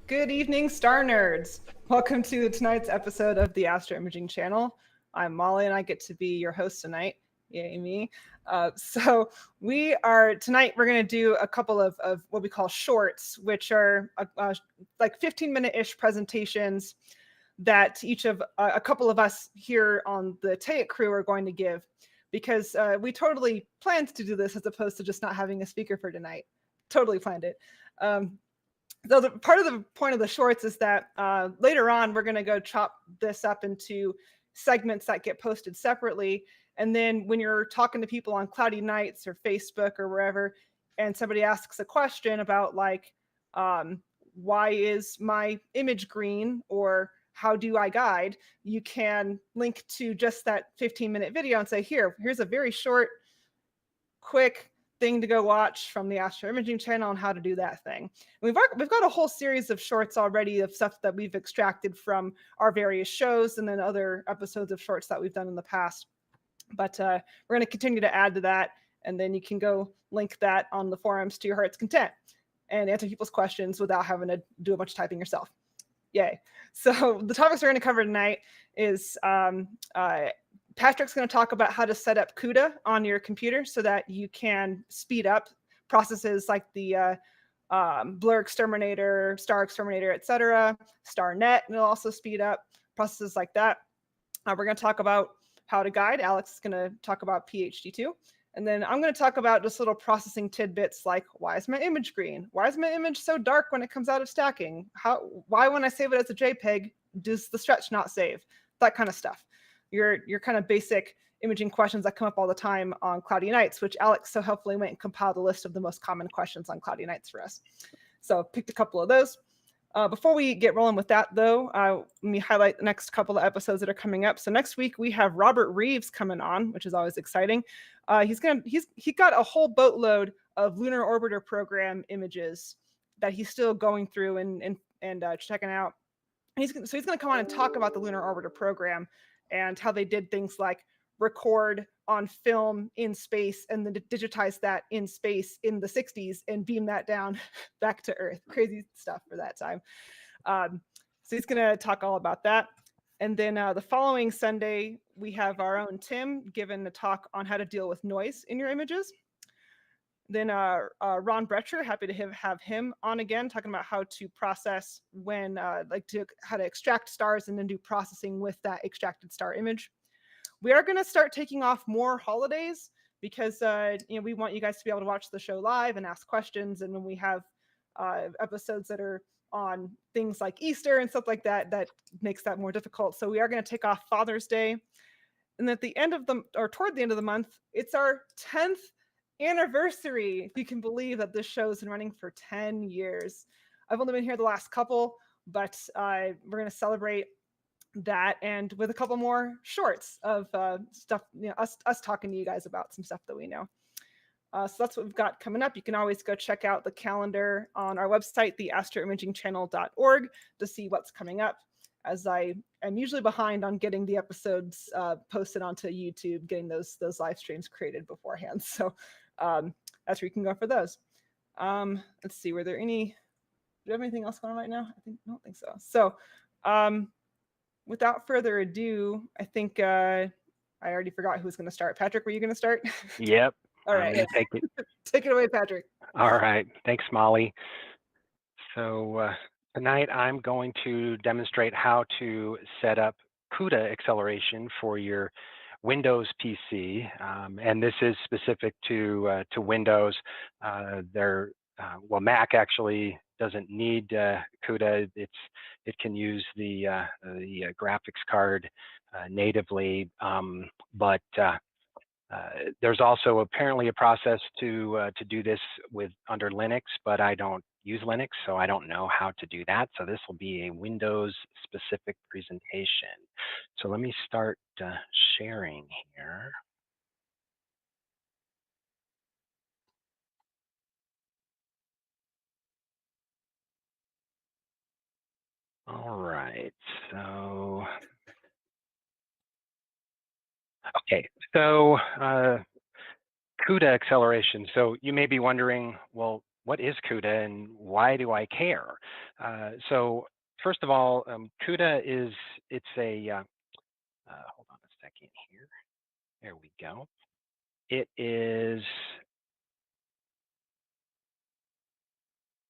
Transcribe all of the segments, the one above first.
Good evening, Star Nerds. Welcome to tonight's episode of the Astro Imaging channel. I'm Molly, and I get to be your host tonight. Yay, me. So tonight we're going to do a couple of what we call shorts, which are like 15-minute-ish presentations that each of a couple of us here on the TAIC crew are going to give, because we totally planned to do this as opposed to just not having a speaker for tonight. Totally planned it. So part of the point of the shorts is that later on, we're going to go chop this up into segments that get posted separately. And then when you're talking to people on cloudy nights or Facebook or wherever, and somebody asks a question about like, why is my image green, or how do I guide, you can link to just that 15-minute video and say, here's a very short, quick thing to go watch from the Astro Imaging channel on how to do that thing. We've got a whole series of shorts already of stuff that we've extracted from our various shows and then other episodes of shorts that we've done in the past. But we're going to continue to add to that, and then you can go link that on the forums to your heart's content and answer people's questions without having to do a bunch of typing yourself. Yay. So the topics we're going to cover tonight is Patrick's going to talk about how to set up CUDA on your computer so that you can speed up processes like the Blur Xterminator, Star Xterminator, etc. StarNet, and it'll also speed up processes like that. We're going to talk about how to guide. Alex is going to talk about PhD2. And then I'm going to talk about just little processing tidbits like, why is my image green? Why is my image so dark when it comes out of stacking? Why when I save it as a JPEG, does the stretch not save? That kind of stuff. Your kind of basic imaging questions that come up all the time on cloudy nights, which Alex so helpfully went and compiled a list of the most common questions on cloudy nights for us. So picked a couple of those. Before we get rolling with that, though, let me highlight the next couple of episodes that are coming up. So next week we have Robert Reeves coming on, which is always exciting. He got a whole boatload of lunar orbiter program images that he's still going through and checking out. He's going to come on and talk about the lunar orbiter program and how they did things like record on film in space and then digitize that in space in the 60s and beam that down back to Earth. Crazy stuff for that time. So he's going to talk all about that. And then the following Sunday, we have our own Tim giving a talk on how to deal with noise in your images. Then Ron Brecher, happy to have him on again, talking about how to process when, how to extract stars and then do processing with that extracted star image. We are going to start taking off more holidays because we want you guys to be able to watch the show live and ask questions. And when we have episodes that are on things like Easter and stuff like that, that makes that more difficult. So we are going to take off Father's Day. And at the end of toward the end of the month, it's our 10th anniversary. If you can believe that this show's been running for 10 years. I've only been here the last couple, but we're going to celebrate that and with a couple more shorts of stuff, us talking to you guys about some stuff that we know. So that's what we've got coming up. You can always go check out the calendar on our website, theastroimagingchannel.org, to see what's coming up, as I am usually behind on getting the episodes posted onto YouTube, getting those live streams created beforehand. So that's where you can go for those. Let's see, do we have anything else going on right now? I don't think so. So without further ado, I think I already forgot who was going to start. Patrick, were you going to start? Yep. All right. Take it. Take it away, Patrick. All right. Thanks, Molly. So tonight I'm going to demonstrate how to set up CUDA acceleration for your Windows PC, and this is specific to Windows. Mac actually doesn't need CUDA. It can use the graphics card natively, but there's also apparently a process to do this under Linux, but I don't use Linux, so I don't know how to do that. So this will be a Windows specific presentation. So let me start sharing here. All right, so okay, so CUDA acceleration. So you may be wondering, well, what is CUDA and why do I care? So first of all, CUDA it's a, hold on a second here. There we go. It is,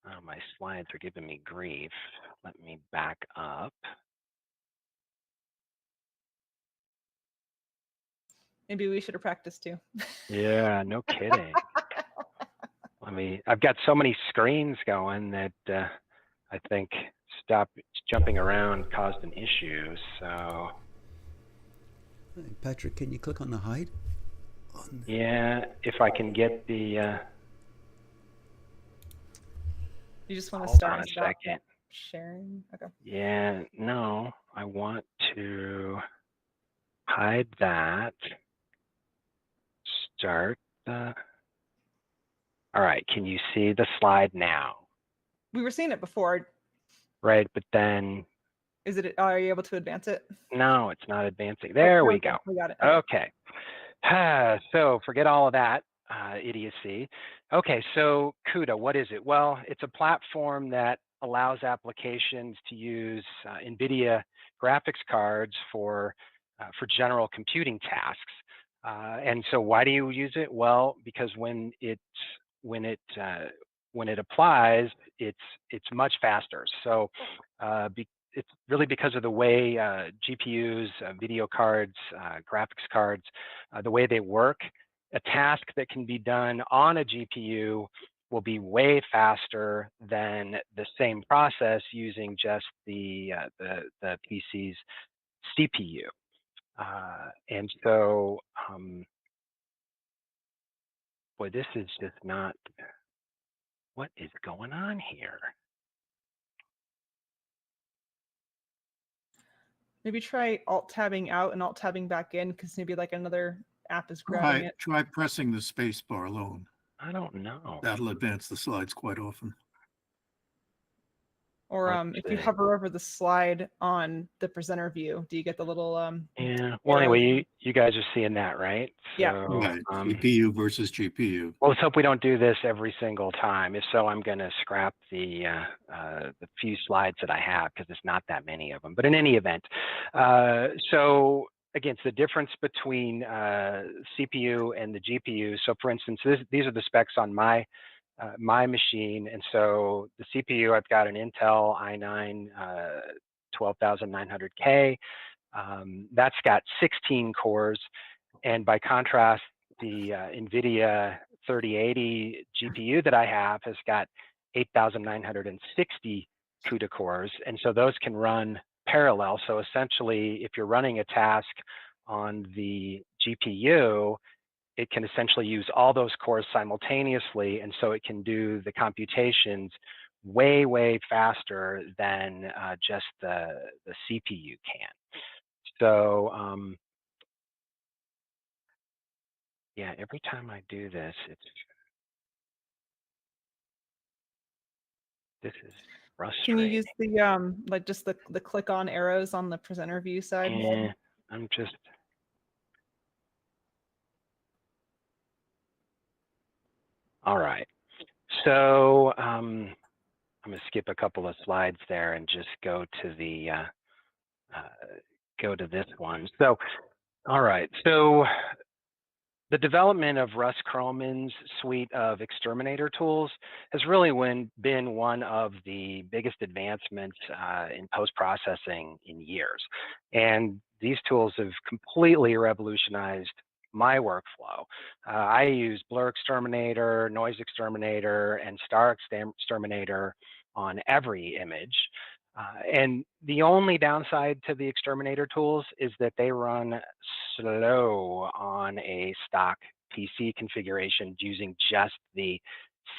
oh, my slides are giving me grief. Let me back up. Maybe we should have practiced too. Yeah, no kidding. I've got so many screens going that I think stop jumping around caused an issue. So Patrick, can you click on the hide? yeah, if I can get the. You just want to hold start on a second. Sharing. Okay. Yeah, no, I want to hide that. Start the. All right, can you see the slide now? We were seeing it before. Right, but then. Is it? Are you able to advance it? No, it's not advancing. There we go. We got it. Okay. So forget all of that idiocy. Okay, so CUDA, what is it? Well, it's a platform that allows applications to use NVIDIA graphics cards for general computing tasks. And so why do you use it? Well, because when it applies, it's much faster. So it's really because of the way GPUs, video cards, graphics cards, the way they work. A task that can be done on a GPU will be way faster than the same process using just the PC's CPU. And so, boy, this is just not, what is going on here? Maybe try alt-tabbing out and alt-tabbing back in, because maybe like another app is grabbing it. Try pressing the space bar alone. I don't know. That'll advance the slides quite often. Or if you hover over the slide on the presenter view, do you get the little yeah, well, anyway, you guys are seeing that, right? Yeah. So, right. GPU versus GPU. Well, let's hope we don't do this every single time. If so, I'm going to scrap the few slides that I have, because it's not that many of them. But in any event, so again, it's the difference between CPU and the GPU. So for instance, these are the specs on my machine. And so the CPU, I've got an Intel i9 12900K. That's got 16 cores. And by contrast, the NVIDIA 3080 GPU that I have has got 8,960 CUDA cores. And so those can run parallel. So essentially, if you're running a task on the GPU, it can essentially use all those cores simultaneously. And so it can do the computations way, way faster than just the CPU can. So yeah, every time I do this, this is frustrating. Can you use the like just the click on arrows on the presenter view side? Yeah, I'm just. All right. So I'm going to skip a couple of slides there and just go to the go to this one. So, all right. So the development of Russ Krollman's suite of Xterminator tools has really been one of the biggest advancements in post-processing in years. And these tools have completely revolutionized my workflow. I use Blur Xterminator, Noise Xterminator, and Star Xterminator on every image. And the only downside to the Xterminator tools is that they run slow on a stock PC configuration using just the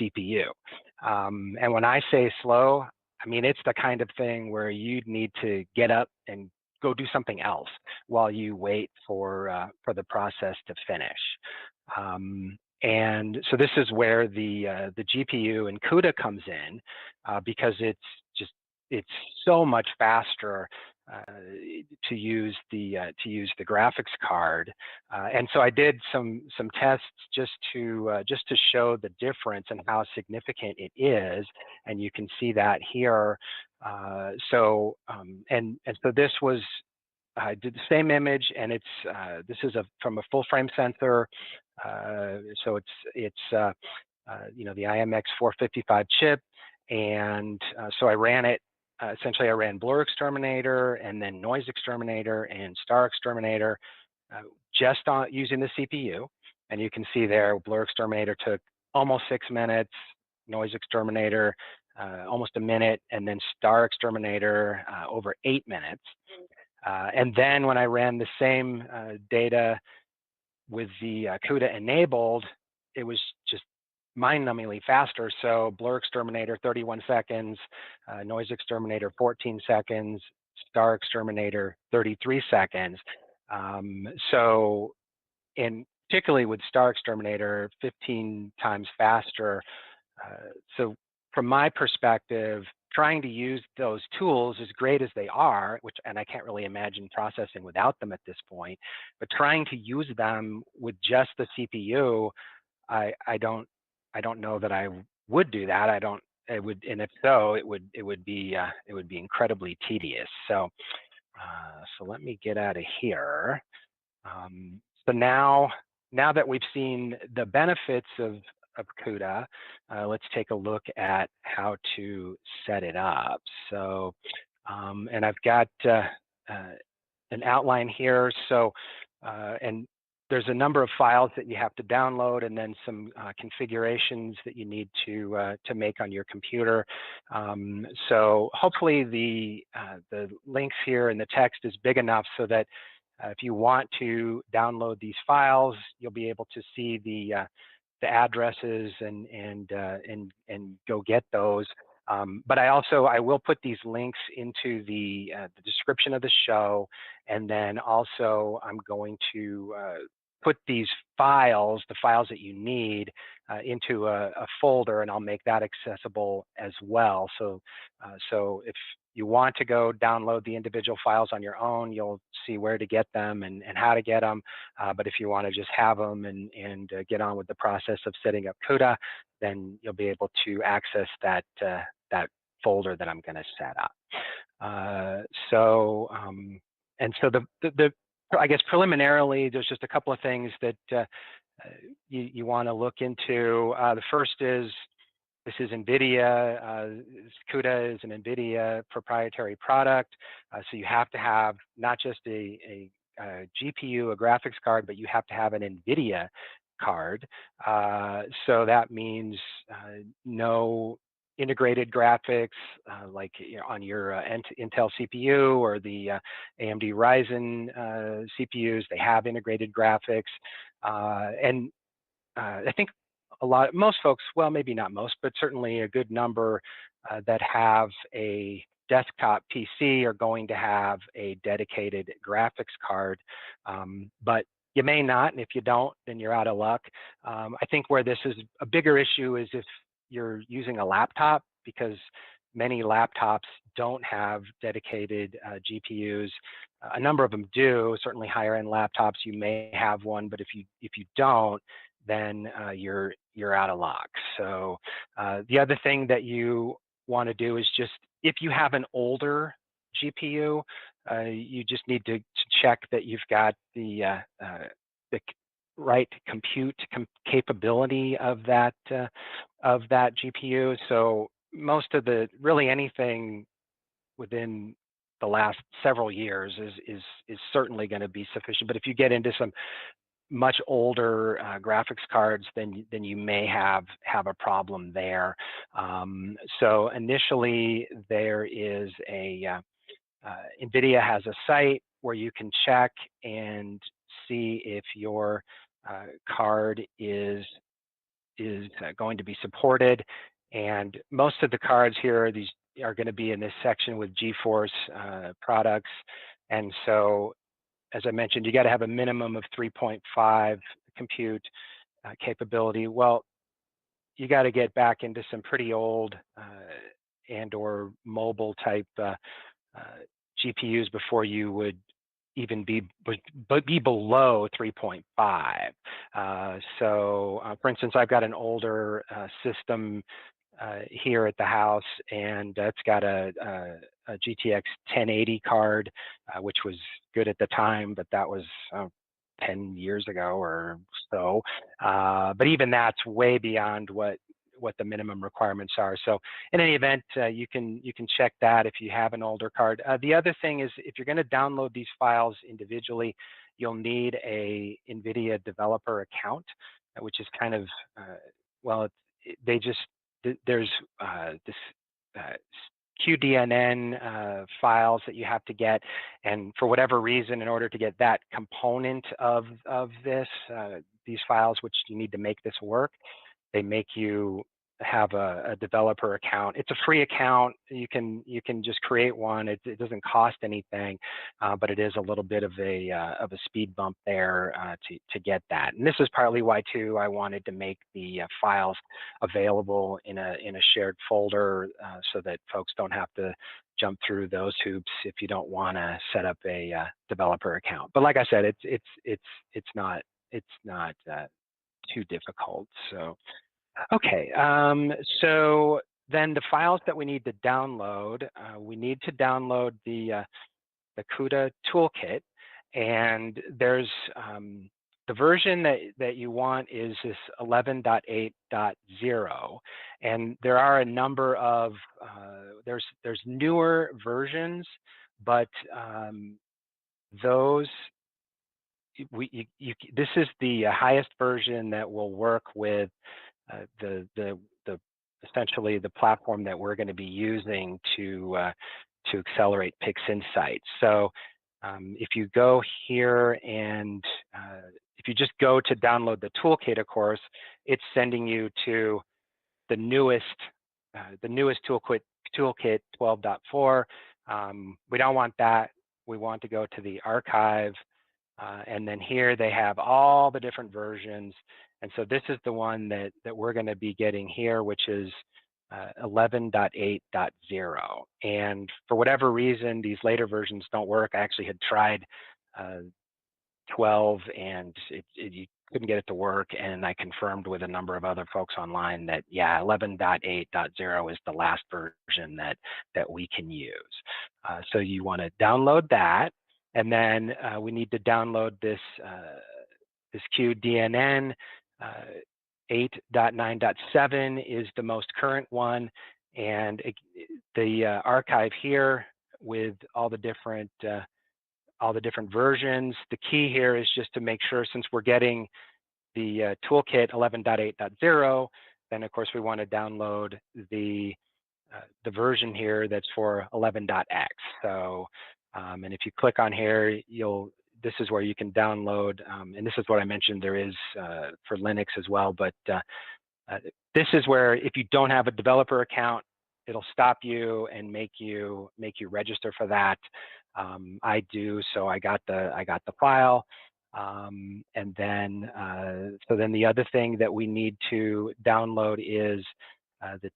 CPU. And when I say slow, I mean, it's the kind of thing where you'd need to get up and go do something else while you wait for the process to finish. And so this is where the GPU and CUDA comes in, because it's so much faster to use the graphics card, and so I did some tests just to show the difference and how significant it is, and you can see that here. And so this was, I did the same image, and it's this is from a full frame sensor, so it's you know, the IMX 455 chip, and so I ran it. Essentially, I ran Blur Exterminator and then Noise Exterminator and Star Exterminator just on using the CPU. And you can see there, Blur Exterminator took almost 6 minutes, Noise Exterminator almost a minute, and then Star Exterminator over 8 minutes. And then when I ran the same data with the CUDA enabled, it was just mind-numbingly faster. So Blur Exterminator 31 seconds, Noise Exterminator 14 seconds, Star Exterminator 33 seconds. So, and particularly with Star Exterminator, 15 times faster. So from my perspective, trying to use those tools, as great as they are, and I can't really imagine processing without them at this point, but trying to use them with just the CPU, I don't know that I would do that. It would, and if so, it would be incredibly tedious. So so let me get out of here. So now that we've seen the benefits of CUDA, let's take a look at how to set it up. So, and I've got an outline here. So, and there's a number of files that you have to download, and then some configurations that you need to make on your computer. So hopefully the links here and the text is big enough so that if you want to download these files, you'll be able to see the addresses and go get those. But I will put these links into the description of the show, and then also I'm going to put these files, the files that you need, into a folder, and I'll make that accessible as well. So, so if you want to go download the individual files on your own, you'll see where to get them and how to get them. But if you want to just have them and get on with the process of setting up CUDA, then you'll be able to access that that folder that I'm going to set up. And so I guess preliminarily, there's just a couple of things that you want to look into. The first is, this is NVIDIA. CUDA is an NVIDIA proprietary product. So you have to have not just a GPU, a graphics card, but you have to have an NVIDIA card. So that means no integrated graphics like on your Intel CPU or the AMD Ryzen CPUs. They have integrated graphics, and I think most folks, well, maybe not most, but certainly a good number that have a desktop PC are going to have a dedicated graphics card, but you may not, and if you don't, then you're out of luck. I think where this is a bigger issue is if you're using a laptop, because many laptops don't have dedicated GPUs. A number of them do. Certainly higher end laptops, you may have one, but if you don't, then you're out of luck. So the other thing that you want to do is just, if you have an older GPU, you just need to check that you've got the right compute capability of that GPU. So most of really anything within the last several years is certainly going to be sufficient. But if you get into some much older graphics cards, then you may have a problem there. So initially, there is NVIDIA has a site where you can check and see if your card is going to be supported. And most of the cards here, these are going to be in this section with GeForce products. And so, as I mentioned, you got to have a minimum of 3.5 compute capability. Well, you got to get back into some pretty old and or mobile type GPUs before you would even be below 3.5. For instance, I've got an older system here at the house, and it's got a GTX 1080 card, which was good at the time, but that was 10 years ago or so. But even that's way beyond what the minimum requirements are. So in any event, you can check that if you have an older card. The other thing is, if you're going to download these files individually, you'll need a NVIDIA developer account, which is kind of there's this QDNN files that you have to get, and for whatever reason, in order to get that component of these files, which you need to make this work, they make you have a developer account. It's a free account. You can just create one. It doesn't cost anything, but it is a little bit of a speed bump there to get that. And this is partly why too I wanted to make the files available in a shared folder, so that folks don't have to jump through those hoops if you don't want to set up a developer account. But like I said, it's not too difficult. So. Okay, so then the files that we need to download, we need to download the CUDA toolkit, and there's the version that you want is this 11.8.0, and there are a number of there's newer versions, but those this is the highest version that will work with essentially the platform that we're going to be using to accelerate PixInsight. So if you go here and if you just go to download the toolkit, of course, it's sending you to the newest toolkit 12.4. We don't want that. We want to go to the archive, and then here they have all the different versions. And so this is the one that we're going to be getting here, which is 11.8.0. And for whatever reason, these later versions don't work. I actually had tried 12, and you couldn't get it to work. And I confirmed with a number of other folks online that, yeah, 11.8.0 is the last version that we can use. So you want to download that. And then we need to download this QDNN. 8.9.7 is the most current one, and the archive here with all the different versions. The key here is just to make sure, since we're getting the toolkit 11.8.0, then of course we want to download the version here that's for 11.x. So, and if you click on here, this is where you can download, and this is what I mentioned, there is for Linux as well, but this is where if you don't have a developer account, it'll stop you and make you register for that. I do, so I got the file, and then so then the other thing that we need to download is the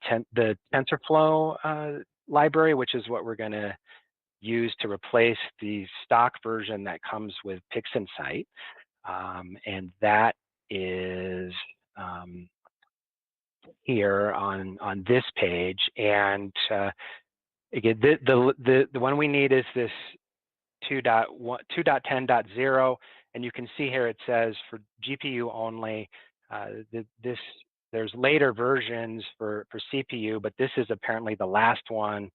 TensorFlow library, which is what we're going to use to replace the stock version that comes with PixInsight, and that is here on this page. And again, the one we need is this 2.10.0, and you can see here it says for GPU only. There's later versions for CPU, but this is apparently the last one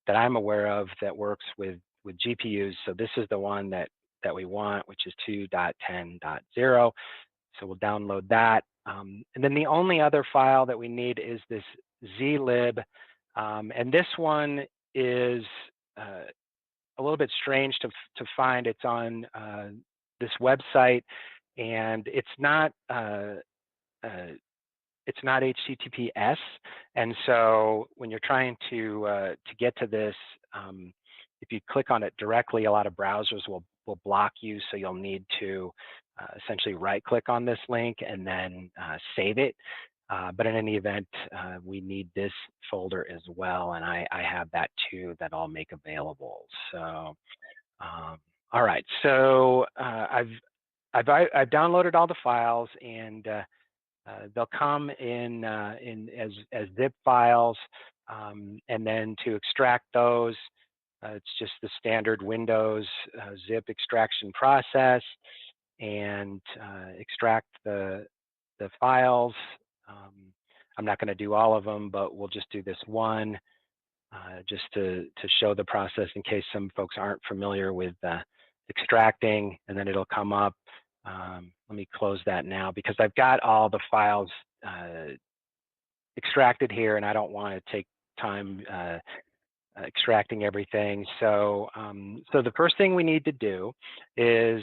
that I'm aware of that works with GPUs. So this is the one that we want, which is 2.10.0. So we'll download that. And then the only other file that we need is this zlib. And this one is a little bit strange to find. It's on this website, and it's not HTTPS, and so when you're trying to get to this, if you click on it directly, a lot of browsers will block you, so you'll need to essentially right-click on this link and then save it. But in any event, we need this folder as well, and I have that too that I'll make available. So, all right. So I've downloaded all the files, and they'll come in as zip files, and then to extract those, it's just the standard Windows zip extraction process, and extract the files. I'm not going to do all of them, but we'll just do this one just to show the process in case some folks aren't familiar with extracting, and then it'll come up. Let me close that now because I've got all the files extracted here, and I don't want to take time extracting everything. So, so the first thing we need to do is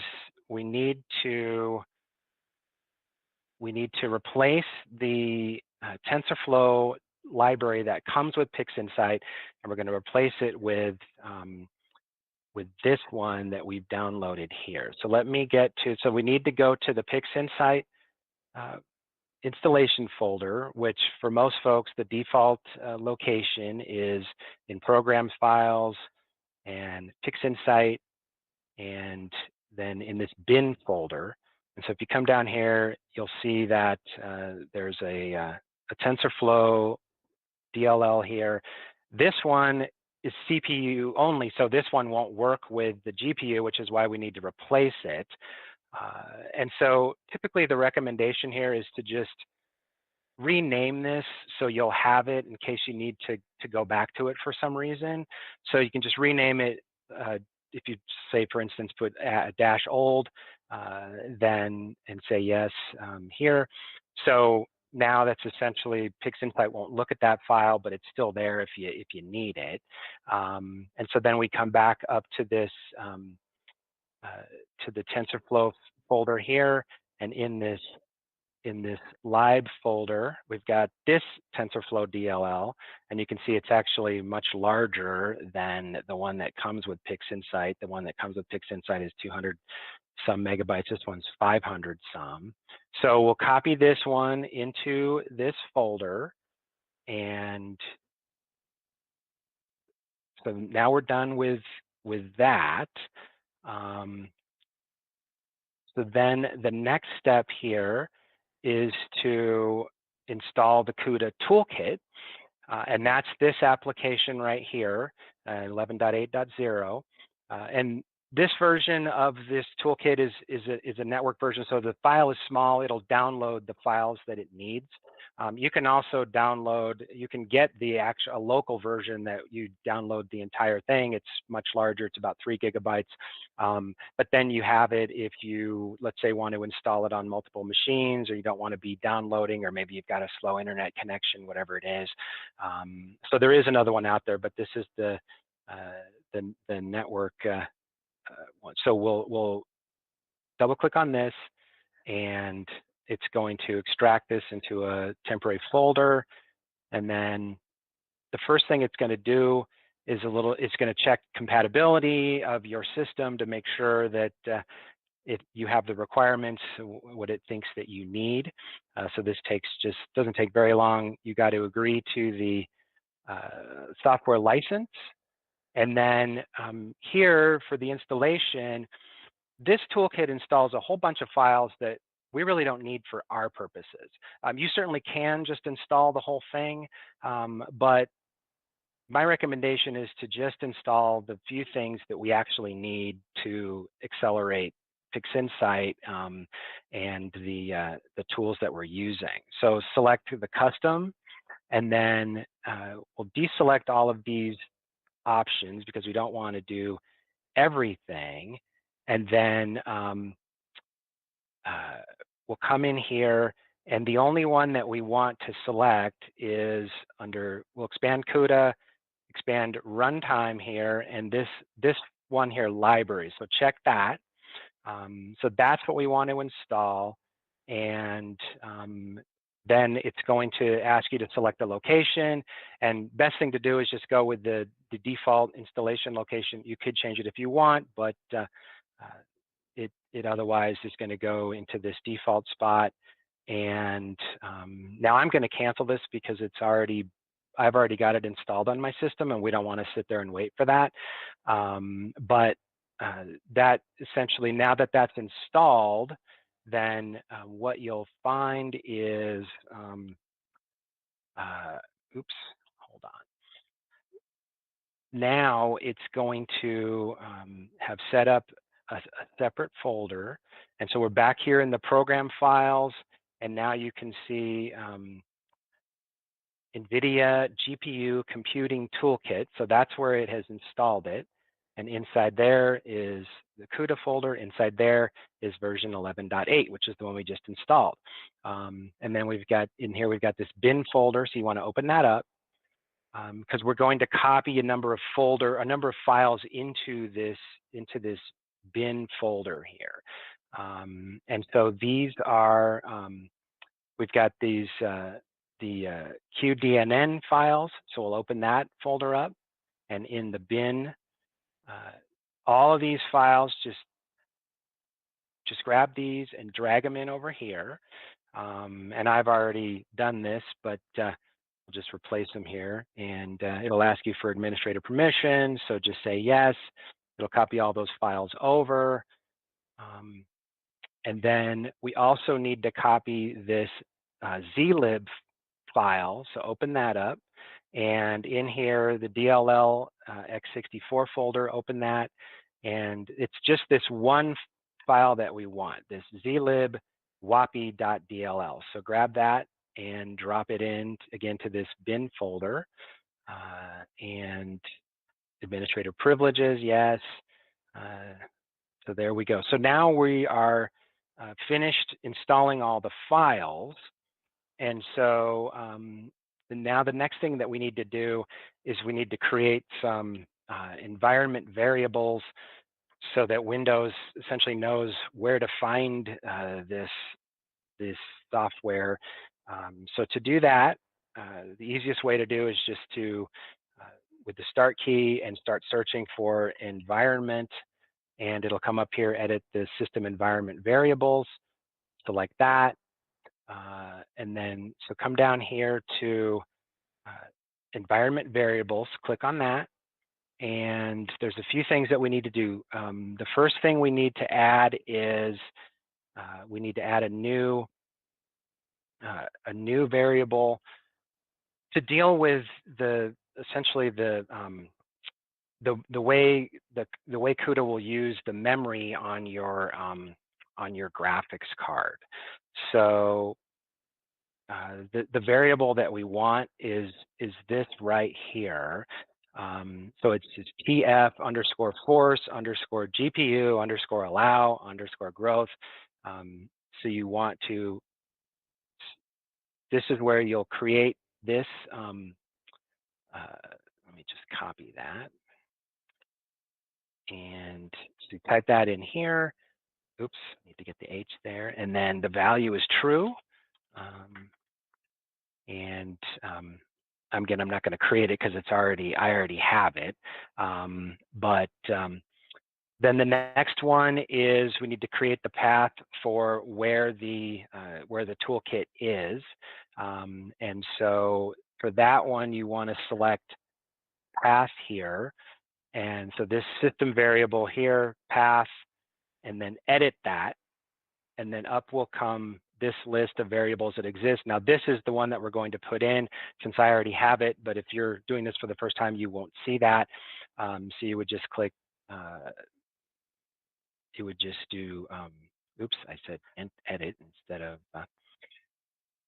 we need to replace the TensorFlow library that comes with PixInsight, and we're going to replace it with this one that we've downloaded here. So let me get to, so we need to go to the PixInsight installation folder, which for most folks, the default location is in Programs Files and PixInsight, and then in this bin folder. And so if you come down here, you'll see that there's a TensorFlow DLL here. This one is CPU only, so this one won't work with the GPU, which is why we need to replace it. And so typically the recommendation here is to just rename this so you'll have it in case you need to go back to it for some reason. So you can just rename it. If you say, for instance, put -old, then and say yes here. So now that's essentially PixInsight won't look at that file, but it's still there if you need it. And so then we come back up to this to the TensorFlow folder here, and in this lib folder, we've got this TensorFlow DLL, and you can see it's actually much larger than the one that comes with PixInsight. The one that comes with PixInsight is 200 some megabytes. This one's 500 some. So we'll copy this one into this folder, and so now we're done with that. So then the next step here is to install the CUDA toolkit, and that's this application right here, 11.8.0, and this version of this toolkit is a network version, so the file is small. It'll download the files that it needs. You can also download, you can get the actual local version that you download the entire thing. It's much larger, it's about 3 gigabytes. But then you have it if you, let's say, want to install it on multiple machines, or you don't want to be downloading, or maybe you've got a slow internet connection, whatever it is. So there is another one out there, but this is the network one. So we'll double click on this, and it's going to extract this into a temporary folder. And then the first thing it's going to do is it's going to check compatibility of your system to make sure that you have the requirements, what it thinks that you need. So this doesn't take very long. You got to agree to the software license. And then here for the installation, this toolkit installs a whole bunch of files that we really don't need for our purposes. You certainly can just install the whole thing, but my recommendation is to just install the few things that we actually need to accelerate PixInsight and the tools that we're using. So select the custom, and then we'll deselect all of these options because we don't want to do everything. And then we'll come in here, and the only one that we want to select is we'll expand CUDA, expand runtime here, and this one here, library. So check that. So that's what we want to install, and then it's going to ask you to select a location, and best thing to do is just go with the default installation location. You could change it if you want, but it otherwise is going to go into this default spot. And now I'm going to cancel this because I've already got it installed on my system, and we don't want to sit there and wait for that. But that essentially, now that that's installed, then what you'll find is, oops, hold on. Now it's going to have set up a separate folder. And so we're back here in the program files, and now you can see NVIDIA GPU Computing Toolkit. So that's where it has installed it. And inside there is the CUDA folder. Inside there is version 11.8, which is the one we just installed. And then we've got, in here, we've got this bin folder. So you want to open that up, because we're going to copy a number of files into this bin folder here. And so these are, we've got these, the QDNN files. So we'll open that folder up, and in the bin, all of these files, just grab these and drag them in over here. And I've already done this, but we'll just replace them here, and it'll ask you for administrator permission. So just say yes. It'll copy all those files over. And then we also need to copy this zlib file. So open that up, and in here, the DLL x64 folder, open that. And it's just this one file that we want, this zlib wapi.dll. So grab that and drop it in again to this bin folder, and administrator privileges, yes. So there we go. So now we are finished installing all the files. And so now the next thing that we need to do is we need to create some environment variables so that Windows essentially knows where to find this software. So to do that, the easiest way to do is just to, with the start key, and start searching for environment, and it'll come up here, edit the system environment variables. Select that, and then so come down here to environment variables, click on that, and there's a few things that we need to do. The first thing we need to add is we need to add a new variable to deal with essentially the way CUDA will use the memory on your graphics card. So the variable that we want is this right here. So it's tf underscore force underscore GPU underscore allow underscore growth. So you want to, this is where you'll create this. Let me just copy that. And so type that in here. Oops, need to get the H there. And then the value is true. Again, I'm not going to create it because I already have it. Then the next one is we need to create the path for where the toolkit is. And so for that one, you want to select path here. And so this system variable here, path, and then edit that. And then up will come this list of variables that exist. Now, this is the one that we're going to put in since I already have it. But if you're doing this for the first time, you won't see that. So you would just click, you would just do, oops, I said edit instead of,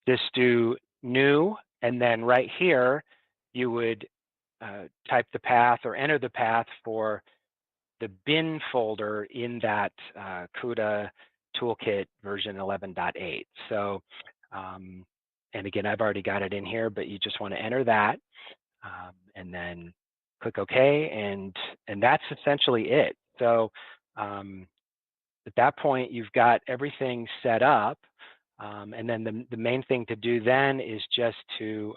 just do new. And then right here, you would type the path or enter the path for the bin folder in that CUDA toolkit version 11.8. So, and again, I've already got it in here, but you just want to enter that, and then click OK, and that's essentially it. So at that point, you've got everything set up, and then the main thing to do then is just to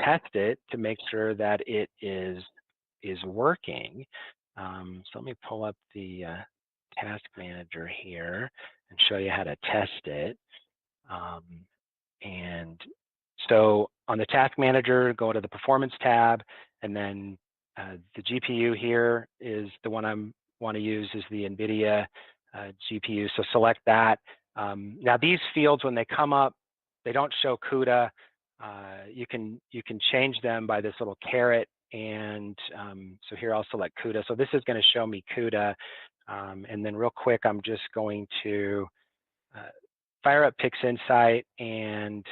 test it to make sure that it is working. So let me pull up the task manager here and show you how to test it. And so on the task manager, go to the performance tab, and then the GPU here is the one I want to use is the NVIDIA GPU. So select that. Now these fields, when they come up, they don't show CUDA. You can change them by this little caret, and so here I'll select CUDA. So this is going to show me CUDA, and then real quick, I'm just going to fire up PixInsight, and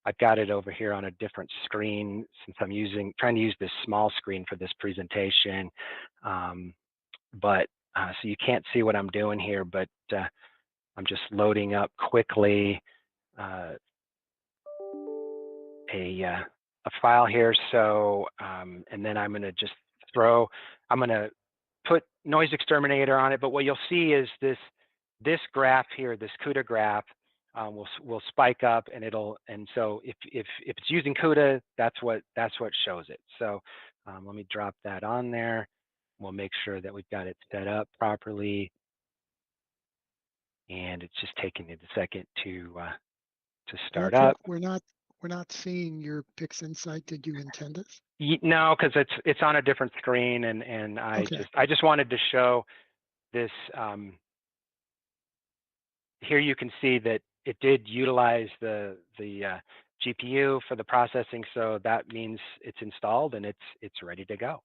I've got it over here on a different screen since I'm trying to use this small screen for this presentation. So you can't see what I'm doing here, but I'm just loading up quickly a file here. So, and then I'm going to just I'm going to put Noise Xterminator on it. But what you'll see is this graph here, this CUDA graph, will spike up, and so if it's using CUDA, that's what shows it. So let me drop that on there. We'll make sure that we've got it set up properly, and it's just taking it a second to start Patrick, up. we're not seeing your PixInsight. Did you intend it? No, because it's on a different screen, and I just wanted to show this. Here you can see that it did utilize the GPU for the processing, so that means it's installed and it's ready to go.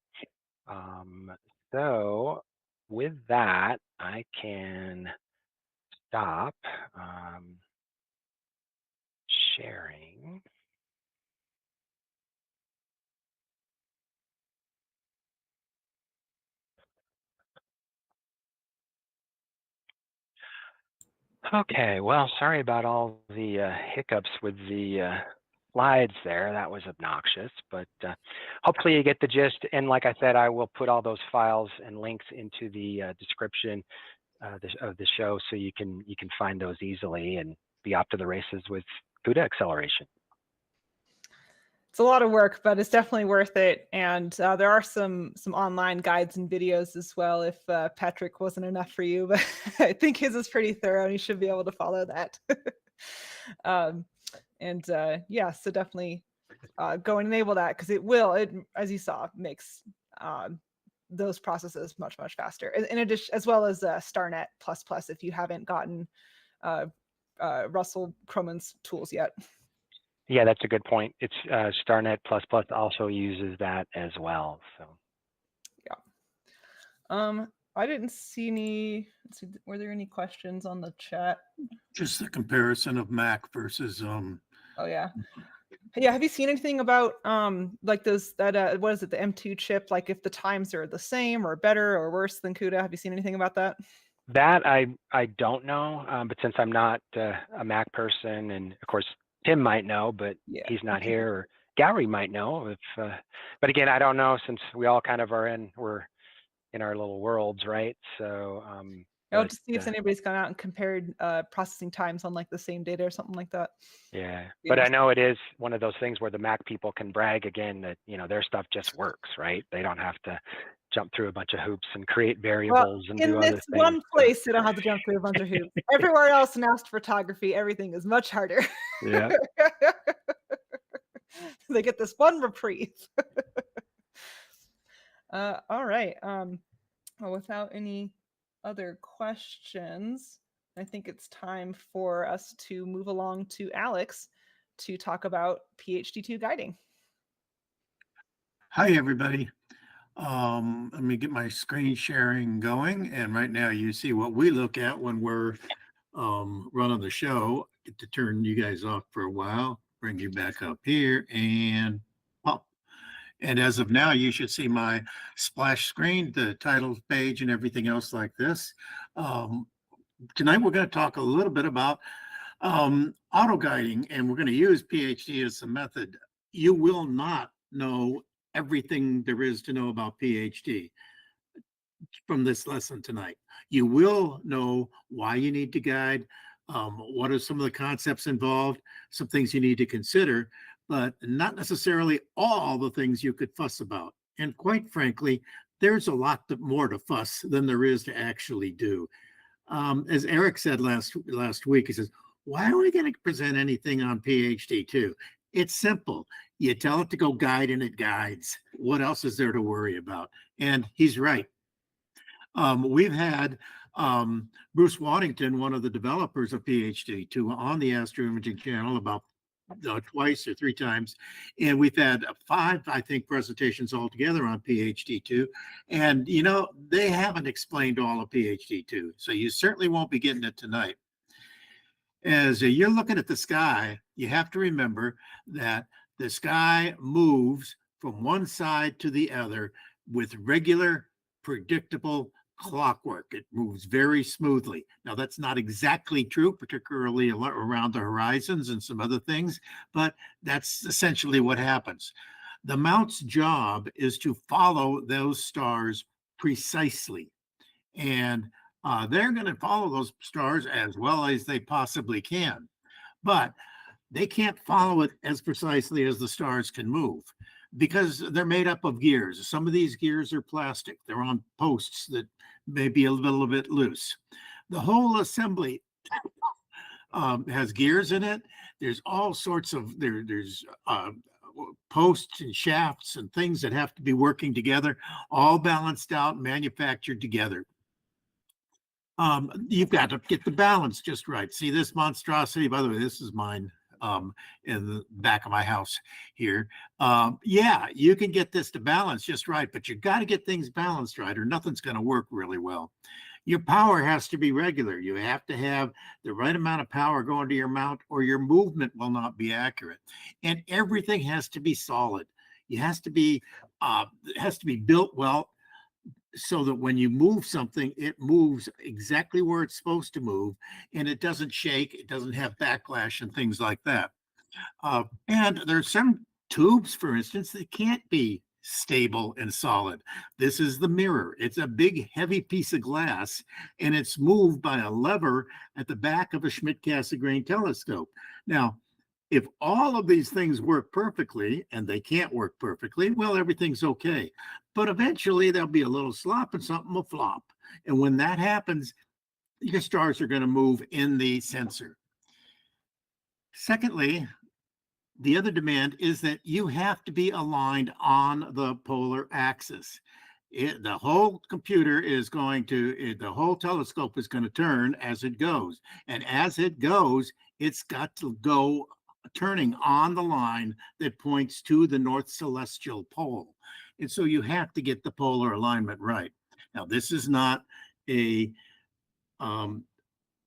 So with that, I can stop sharing. Okay, well, sorry about all the hiccups with the slides there. That was obnoxious, but hopefully you get the gist. And like I said, I will put all those files and links into the description of the show, so you can find those easily and be off to the races with CUDA acceleration. It's a lot of work, but it's definitely worth it. And there are some online guides and videos as well, if Patrick wasn't enough for you, but I think his is pretty thorough and you should be able to follow that. Yeah, so definitely go and enable that, because it, as you saw, makes those processes much faster. In addition, as well as StarNet++, if you haven't gotten Russell Croman's tools yet. Yeah, that's a good point. It's StarNet++ also uses that as well. So yeah. I didn't see any. Were there any questions on the chat? Just the comparison of Mac versus Oh yeah. Yeah, have you seen anything about like those what is it, the M2 chip, like if the times are the same or better or worse than CUDA? Have you seen anything about that? That I don't know, but since I'm not a Mac person, and of course Tim might know, but Yeah. he's not here, or Gary might know. But again, I don't know, since we all kind of we're in our little worlds, right? So I'll just see if anybody's gone out and compared processing times on like the same data or something like that. Yeah, but I know it is one of those things where the Mac people can brag again that their stuff just works, right? They don't have to jump through a bunch of hoops and create variables and do other things. In this one place, they don't have to jump through a bunch of hoops. Everywhere else in astrophotography, everything is much harder. Yeah. They get this one reprieve. All right. Well, without any other questions, I think it's time for us to move along to Alex to talk about PhD2 guiding. Hi, everybody. Let me get my screen sharing going. And right now you see what we look at when we're running the show. Get to turn you guys off for a while, bring you back up here and pop. And as of now, you should see my splash screen, the title page and everything else like this. Tonight, we're going to talk a little bit about auto guiding, and we're going to use PhD as a method. You will not know everything there is to know about PhD from this lesson tonight. You will know why you need to guide, what are some of the concepts involved, some things you need to consider, but not necessarily all the things you could fuss about. And quite frankly, there's a lot more to fuss than there is to actually do. As Eric said last week, he says, why are we going to present anything on PhD2? It's simple. You tell it to go guide and it guides. What else is there to worry about? And he's right. We've had Bruce Waddington, one of the developers of PhD2, on the Astro Imaging channel about twice or three times. And we've had 5, I think, presentations altogether on PhD2. And, you know, they haven't explained all of PhD2. So you certainly won't be getting it tonight. As you're looking at the sky, you have to remember that the sky moves from one side to the other with regular, predictable clockwork. It moves very smoothly. Now, that's not exactly true, particularly around the horizons and some other things, but that's essentially what happens. The mount's job is to follow those stars precisely. And they're going to follow those stars as well as they possibly can. But they can't follow it as precisely as the stars can move because they're made up of gears. Some of these gears are plastic. They're on posts that may be a little bit loose. The whole assembly has gears in it. There's all sorts of, there's posts and shafts and things that have to be working together, all balanced out, manufactured together. You've got to get the balance just right. See this monstrosity? By the way, this is mine in the back of my house here. Yeah, you can get this to balance just right, but you got to get things balanced right or nothing's going to work really well. Your power has to be regular. You have to have the right amount of power going to your mount or your movement will not be accurate. And everything has to be solid. It has to be built well, so that when you move something, it moves exactly where it's supposed to move and it doesn't shake, it doesn't have backlash and things like that. And there's some tubes, for instance, that can't be stable and solid. This is the mirror. It's a big, heavy piece of glass and it's moved by a lever at the back of a Schmidt-Cassegrain telescope. Now, if all of these things work perfectly, and they can't work perfectly, well, everything's okay. But eventually there'll be a little slop and something will flop. And when that happens, your stars are going to move in the sensor. Secondly, the other demand is that you have to be aligned on the polar axis. The whole computer is going to, the whole telescope is going to turn as it goes. And as it goes, it's got to go turning on the line that points to the North Celestial Pole. And so you have to get the polar alignment right. Now, this is not a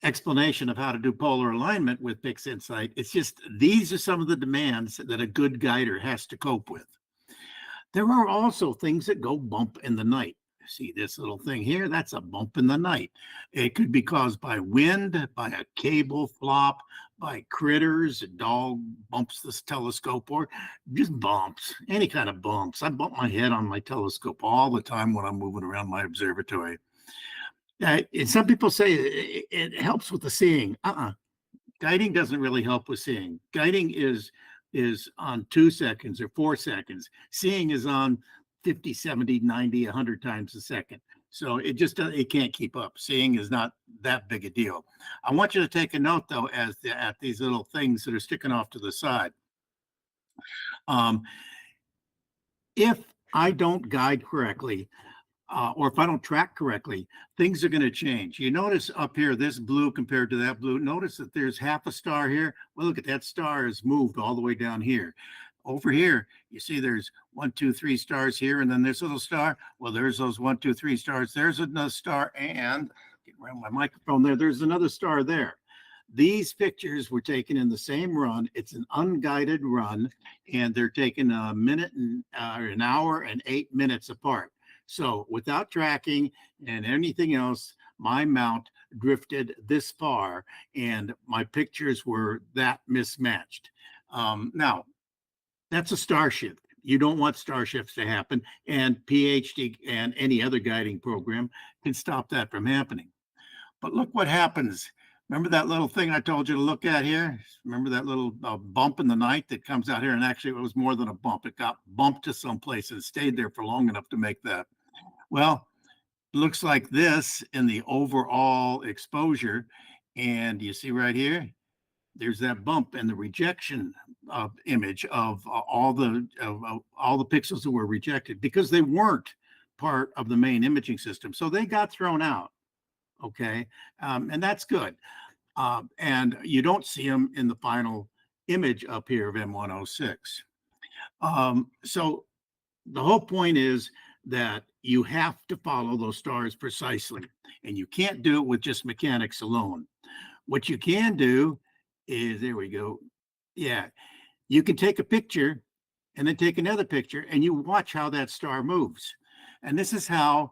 explanation of how to do polar alignment with PixInsight. It's just these are some of the demands that a good guider has to cope with. There are also things that go bump in the night. See this little thing here? That's a bump in the night. It could be caused by wind, by a cable flop, by critters. A dog bumps this telescope, or just bumps, any kind of bumps. I bump my head on my telescope all the time when I'm moving around my observatory. And some people say it helps with the seeing. Guiding doesn't really help with seeing. Guiding is on 2 seconds or 4 seconds. Seeing is on 50, 70, 90, 100 times a second. So it can't keep up. Seeing is not that big a deal. I want you to take a note, though, at these little things that are sticking off to the side. If I don't guide correctly, or if I don't track correctly, things are going to change. You notice up here, this blue compared to that blue, notice that there's half a star here. Well, look at that star has moved all the way down here. Over here, you see there's 1, 2, 3 stars here, and then there's a little star. Well, there's those 1, 2, 3 stars. There's another star, and get around my microphone there. There's another star there. These pictures were taken in the same run. It's an unguided run, and they're taken a minute and an hour and 8 minutes apart. So without tracking and anything else, my mount drifted this far, and my pictures were that mismatched. Now, that's a star shift. You don't want star shifts to happen, and PhD and any other guiding program can stop that from happening. But look what happens. Remember that little thing I told you to look at here? Remember that little bump in the night that comes out here? And actually, it was more than a bump. It got bumped to someplace and stayed there for long enough to make that. Well, it looks like this in the overall exposure. And you see right here, there's that bump and the rejection image of all the pixels that were rejected because they weren't part of the main imaging system. So they got thrown out. Okay. And that's good. And you don't see them in the final image up here of M106. So the whole point is that you have to follow those stars precisely, and you can't do it with just mechanics alone. What you can do is, there we go. Yeah, you can take a picture and then take another picture and you watch how that star moves. And this is how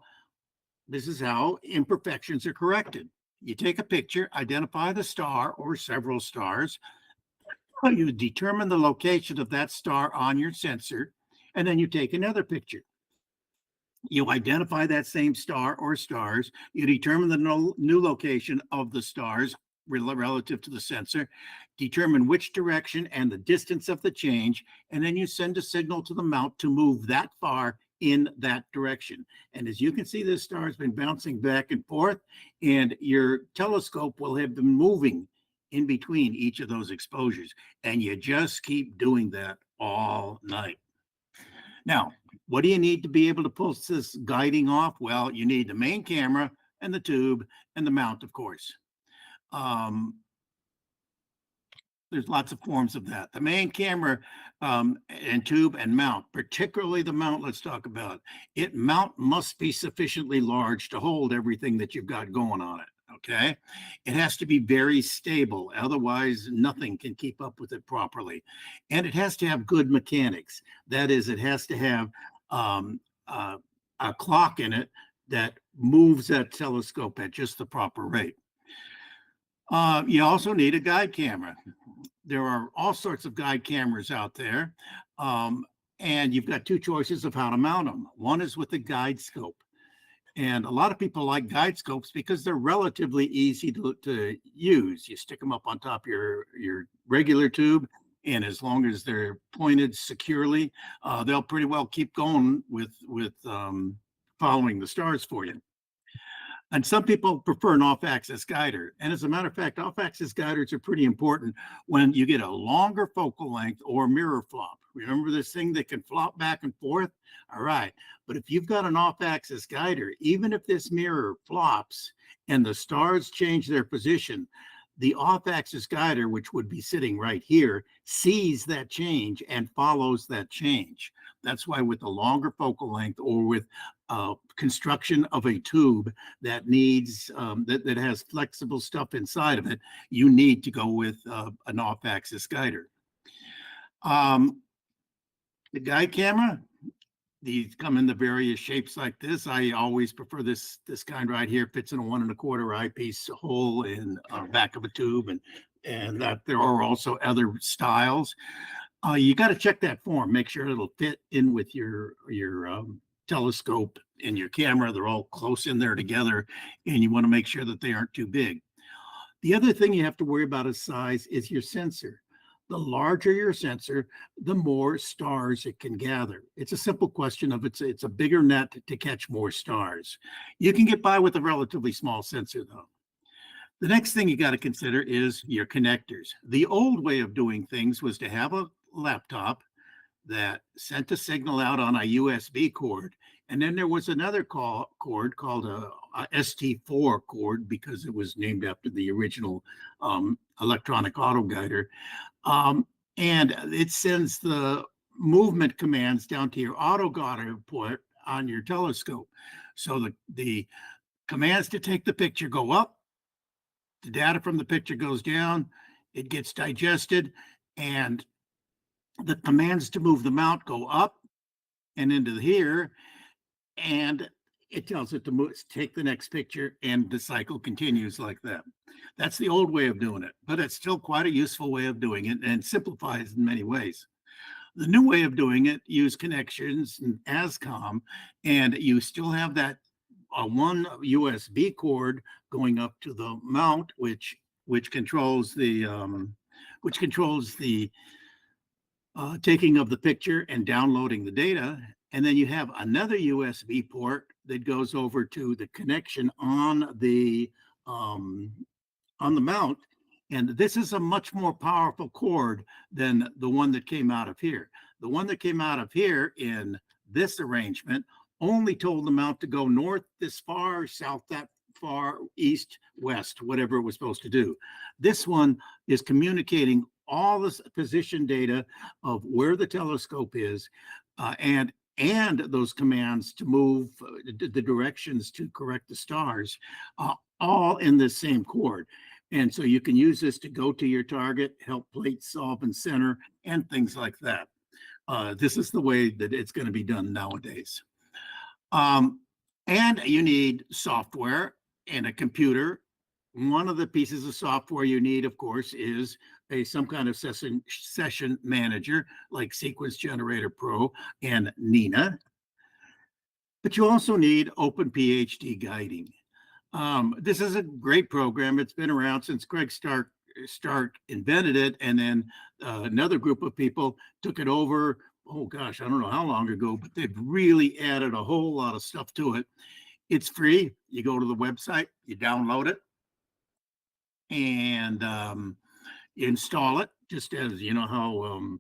imperfections are corrected. You take a picture, identify the star or several stars, you determine the location of that star on your sensor, and then you take another picture. You identify that same star or stars, you determine the new location of the stars relative to the sensor, determine which direction and the distance of the change, and then you send a signal to the mount to move that far in that direction. And as you can see, this star has been bouncing back and forth, and your telescope will have been moving in between each of those exposures. And you just keep doing that all night. Now, what do you need to be able to pull this guiding off? Well, you need the main camera and the tube and the mount, of course. There's lots of forms of that. The main camera and tube and mount, particularly the mount, let's talk about it. Mount must be sufficiently large to hold everything that you've got going on it. Okay. It has to be very stable. Otherwise, nothing can keep up with it properly. And it has to have good mechanics. That is, it has to have a clock in it that moves that telescope at just the proper rate. You also need a guide camera. There are all sorts of guide cameras out there. And you've got two choices of how to mount them. One is with a guide scope. And a lot of people like guide scopes because they're relatively easy to use. You stick them up on top of your regular tube, and as long as they're pointed securely, they'll pretty well keep going with following the stars for you. And some people prefer an off-axis guider. And as a matter of fact, off-axis guiders are pretty important when you get a longer focal length or mirror flop. Remember this thing that can flop back and forth? All right. But if you've got an off-axis guider, even if this mirror flops and the stars change their position, the off-axis guider, which would be sitting right here, sees that change and follows that change. That's why with a longer focal length or with construction of a tube that needs that has flexible stuff inside of it, you need to go with an off-axis guider. The guide camera, these come in the various shapes like this. I always prefer this kind right here. Fits in a 1 1/4 eyepiece hole in back of a tube, and that there are also other styles. You got to check that form, make sure it'll fit in with your telescope and your camera. They're all close in there together, and you want to make sure that they aren't too big. The other thing you have to worry about is size is your sensor. The larger your sensor, the more stars it can gather. It's a simple question of it's a bigger net to catch more stars. You can get by with a relatively small sensor though. The next thing you got to consider is your connectors. The old way of doing things was to have a laptop that sent a signal out on a USB cord. And then there was another cord called a ST4 cord because it was named after the original electronic autoguider. And it sends the movement commands down to your autoguider port on your telescope. So the commands to take the picture go up, the data from the picture goes down, it gets digested, and the commands to move the mount go up and into here, and it tells it to move, take the next picture, and the cycle continues like that. That's the old way of doing it, but it's still quite a useful way of doing it and simplifies in many ways. The new way of doing it, use connections and ASCOM, and you still have that one USB cord going up to the mount, which controls the taking of the picture and downloading the data. And then you have another USB port that goes over to the connection on the mount, And this is a much more powerful cord than the one that came out of here. The one that came out of here in this arrangement only told the mount to go north this far, south that far, east, west, whatever it was supposed to do. This one is communicating all this position data of where the telescope is, and those commands to move the directions to correct the stars, all in this same cord. And so you can use this to go to your target, help plate solve and center, and things like that. This is the way that it's going to be done nowadays. And you need software and a computer. One of the pieces of software you need, of course, is some kind of session manager like Sequence Generator Pro and Nina. But you also need OpenPhD guiding. This is a great program. It's been around since Greg Stark invented it, and then another group of people took it over. Oh gosh, I don't know how long ago, but they've really added a whole lot of stuff to it. It's free. You go to the website, you download it, and install it. Just as you know how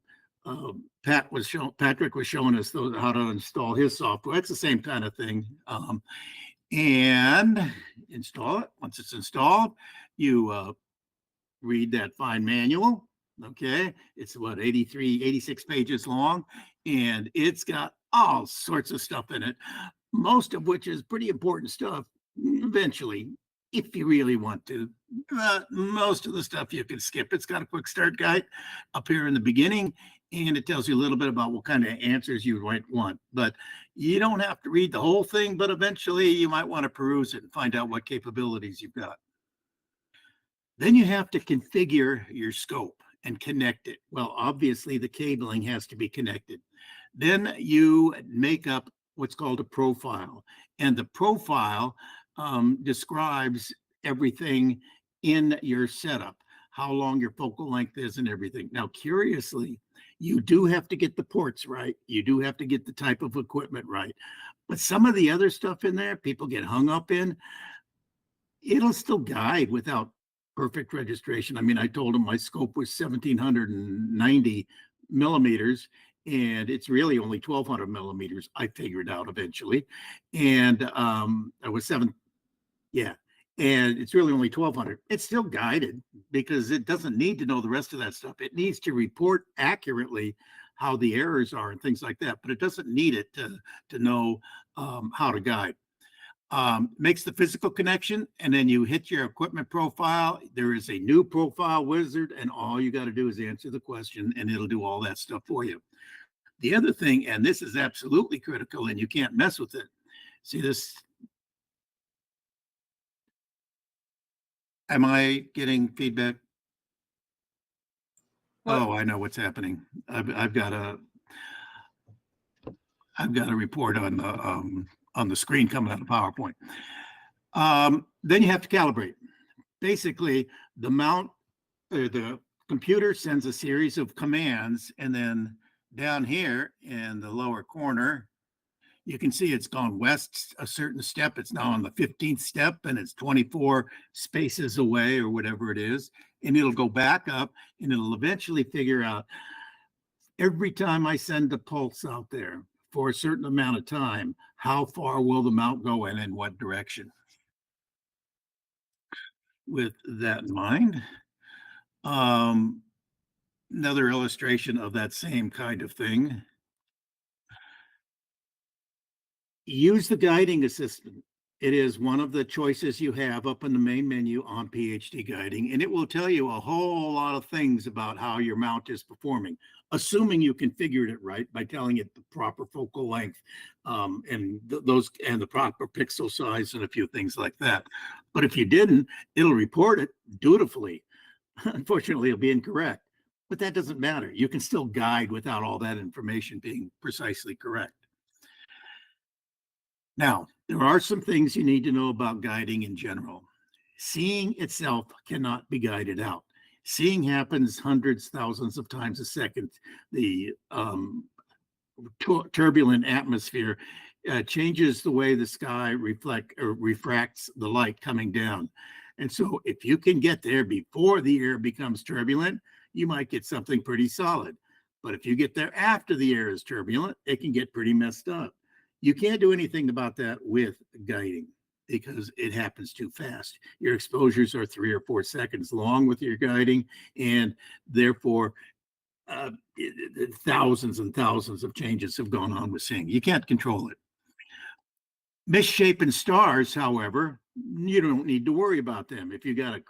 Patrick was showing us how to install his software. It's the same kind of thing. And install it. Once it's installed, you read that fine manual. Okay, it's what, 86 pages long, and it's got all sorts of stuff in it, most of which is pretty important stuff eventually, if you really want to. Most of the stuff you can skip. It's got a quick start guide up here in the beginning, and it tells you a little bit about what kind of answers you might want. But you don't have to read the whole thing, but eventually you might want to peruse it and find out what capabilities you've got. Then you have to configure your scope and connect it. Well, obviously the cabling has to be connected. Then you make up what's called a profile, and the profile describes everything in your setup, how long your focal length is and everything. Now, curiously, you do have to get the ports right. You do have to get the type of equipment right. But some of the other stuff in there, people get hung up in, it'll still guide without perfect registration. I mean, I told him my scope was 1790 millimeters, and it's really only 1200 millimeters. I figured out eventually. And I was and it's really only 1200. It's still guided because it doesn't need to know the rest of that stuff. It needs to report accurately how the errors are and things like that, but it doesn't need it to know how to guide. Makes the physical connection, and then you hit your equipment profile. There is a new profile wizard, and all you got to do is answer the question, and it'll do all that stuff for you. The other thing, and this is absolutely critical, and you can't mess with it. See this? Am I getting feedback? What? Oh, I know what's happening. I've got a report on the screen coming out of PowerPoint. Then you have to calibrate. Basically, the mount, the computer sends a series of commands, and then down here in the lower corner, you can see it's gone west a certain step. It's now on the 15th step, and it's 24 spaces away or whatever it is. And it'll go back up, and it'll eventually figure out every time I send a pulse out there for a certain amount of time, how far will the mount go and in what direction? With that in mind, another illustration of that same kind of thing. Use the guiding assistant. It is one of the choices you have up in the main menu on PhD guiding, and it will tell you a whole lot of things about how your mount is performing, assuming you configured it right by telling it the proper focal length and the proper pixel size and a few things like that. But if you didn't, it'll report it dutifully. Unfortunately, it'll be incorrect, but that doesn't matter. You can still guide without all that information being precisely correct. Now, there are some things you need to know about guiding in general. Seeing itself cannot be guided out. Seeing happens hundreds, thousands of times a second. The turbulent atmosphere changes the way the sky refracts the light coming down. And so if you can get there before the air becomes turbulent, you might get something pretty solid. But if you get there after the air is turbulent, it can get pretty messed up. You can't do anything about that with guiding because it happens too fast. Your exposures are 3 or 4 seconds long with your guiding, and therefore thousands and thousands of changes have gone on with seeing. You can't control it. Misshapen stars, however, you don't need to worry about them. If you got a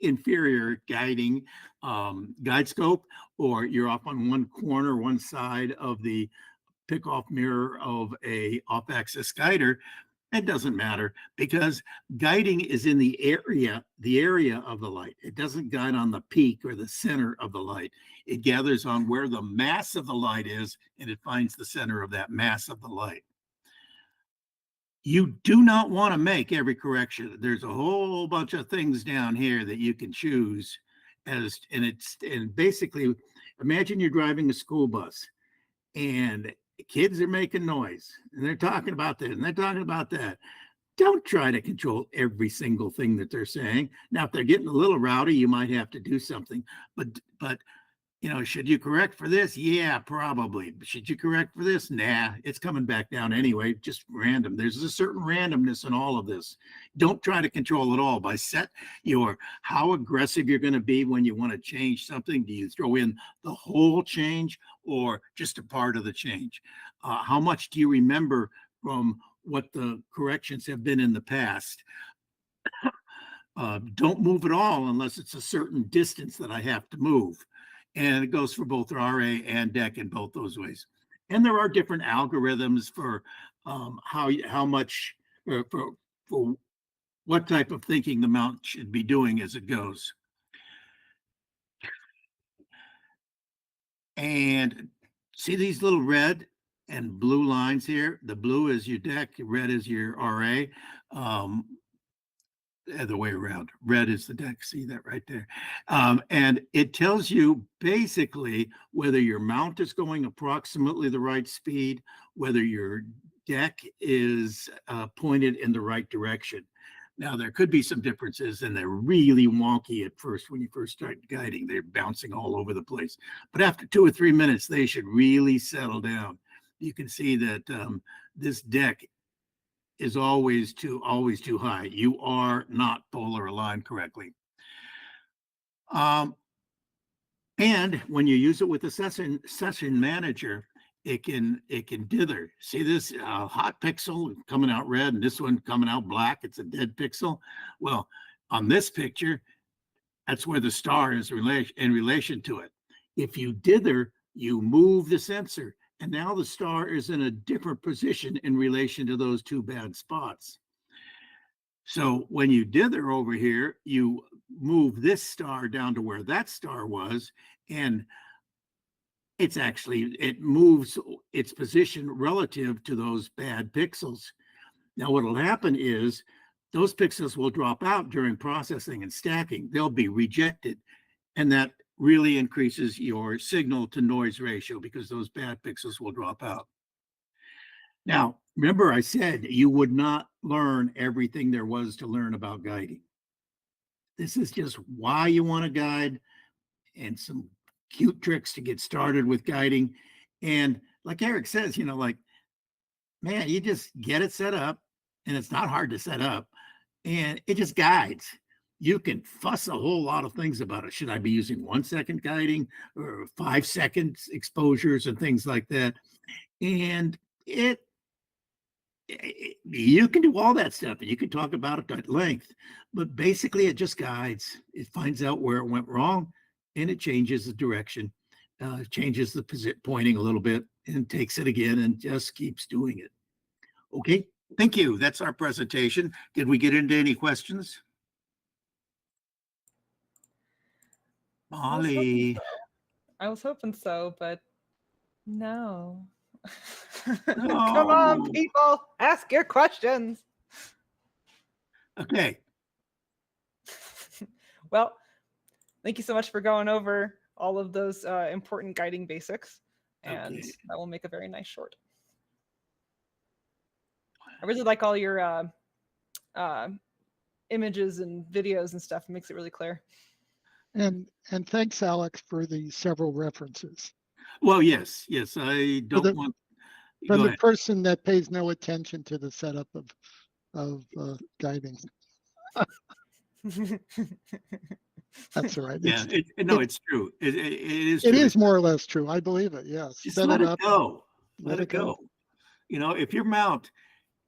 inferior guiding guide scope, or you're off on one corner, one side of the pick-off mirror of a off-axis guider, it doesn't matter because guiding is in the area of the light. It doesn't guide on the peak or the center of the light. It gathers on where the mass of the light is, and it finds the center of that mass of the light. You do not want to make every correction. There's a whole bunch of things down here that you can choose and basically imagine you're driving a school bus and kids are making noise and they're talking about this and they're talking about that. Don't try to control every single thing that they're saying. Now, if they're getting a little rowdy, you might have to do something, but should you correct for this? Yeah, probably. Should you correct for this? Nah, it's coming back down anyway, just random. There's a certain randomness in all of this. Don't try to control it all by set how aggressive you're going to be when you want to change something. Do you throw in the whole change or just a part of the change? How much do you remember from what the corrections have been in the past? Don't move at all unless it's a certain distance that I have to move. And it goes for both RA and DEC in both those ways. And there are different algorithms for how much, for what type of thinking the mount should be doing as it goes. And see these little red and blue lines here? The blue is your DEC, red is your RA. The way around. Red is the DEC. See that right there? And it tells you basically whether your mount is going approximately the right speed, whether your DEC is pointed in the right direction. Now, there could be some differences, and they're really wonky at first when you first start guiding. They're bouncing all over the place. But after 2 or 3 minutes, they should really settle down. You can see that this DEC is always too high. You are not polar aligned correctly. And when you use it with the session manager, it can dither. See this hot pixel coming out red and this one coming out black? It's a dead pixel. Well, on this picture, that's where the star is in relation to it. If you dither, you move the sensor. And now the star is in a different position in relation to those two bad spots. So when you dither over here, you move this star down to where that star was, and it moves its position relative to those bad pixels. Now what will happen is those pixels will drop out during processing and stacking. They'll be rejected, and that really increases your signal to noise ratio because those bad pixels will drop out. Now, remember I said you would not learn everything there was to learn about guiding. This is just why you want to guide and some cute tricks to get started with guiding. And like Eric says, man, you just get it set up, and it's not hard to set up, and it just guides. You can fuss a whole lot of things about it. Should I be using 1 second guiding or 5 seconds exposures and things like that? And you can do all that stuff and you can talk about it at length, but basically it just guides. It finds out where it went wrong and it changes the direction, changes the pointing a little bit and takes it again and just keeps doing it. Okay, thank you. That's our presentation. Did we get into any questions? Molly. I was hoping so, but no. No. Come on, people, ask your questions. Okay. Well, thank you so much for going over all of those important guiding basics, and that will make a very nice short. I really like all your images and videos and stuff. It makes it really clear. And thanks, Alex, for the several references. Well, yes, I For don't want. From Go the ahead. person that pays no attention to the setup of guiding. That's all right. Yeah, no, it's true. It is It true. is more or less true. I believe it. Yes. Just Set let it it up. go. Let it go. You know, if your mount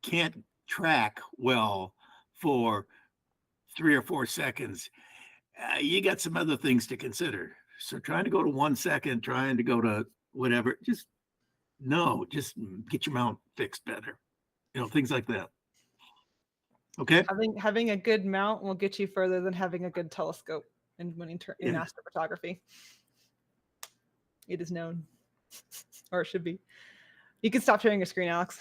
can't track well for 3 or 4 seconds, you got some other things to consider. So trying to go to 1 second, trying to go to whatever, just get your mount fixed better. You know, things like that. Okay. Having a good mount will get you further than having a good telescope in Yeah. astrophotography. It is known, or it should be. You can stop sharing your screen, Alex.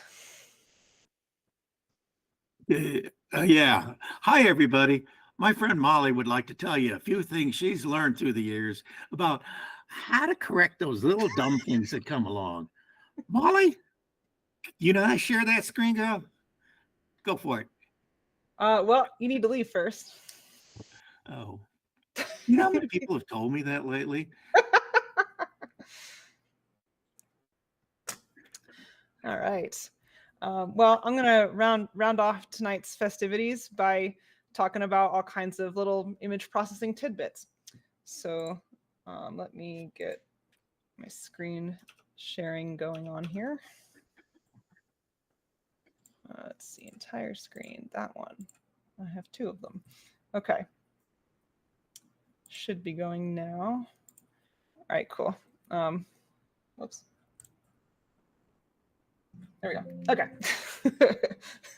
Yeah. Hi, everybody. My friend Molly would like to tell you a few things she's learned through the years about how to correct those little dumb things that come along. Molly, you know how to share that screen, girl? Go for it. Well, you need to leave first. Oh, you know how many people have told me that lately? All right. Well, I'm gonna round off tonight's festivities by talking about all kinds of little image processing tidbits. So let me get my screen sharing going on here. Let's see, entire screen, that one. I have 2 of them. Okay. Should be going now. All right, cool. Whoops. There we go. Okay.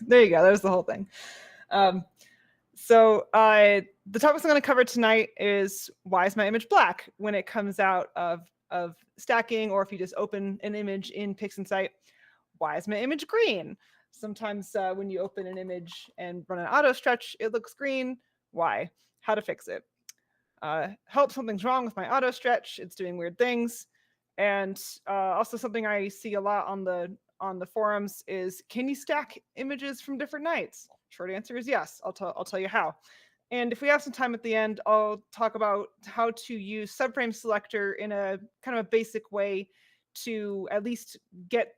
There you go. There's the whole thing. So the topics I'm going to cover tonight is why is my image black when it comes out of stacking, or if you just open an image in PixInsight. Why is my image green? Sometimes when you open an image and run an auto stretch, it looks green. Why? How to fix it. Help, something's wrong with my auto stretch. It's doing weird things. And also something I see a lot on the forums is, can you stack images from different nights? Short answer is yes. I'll tell you how. And if we have some time at the end, I'll talk about how to use subframe selector in a kind of a basic way to at least get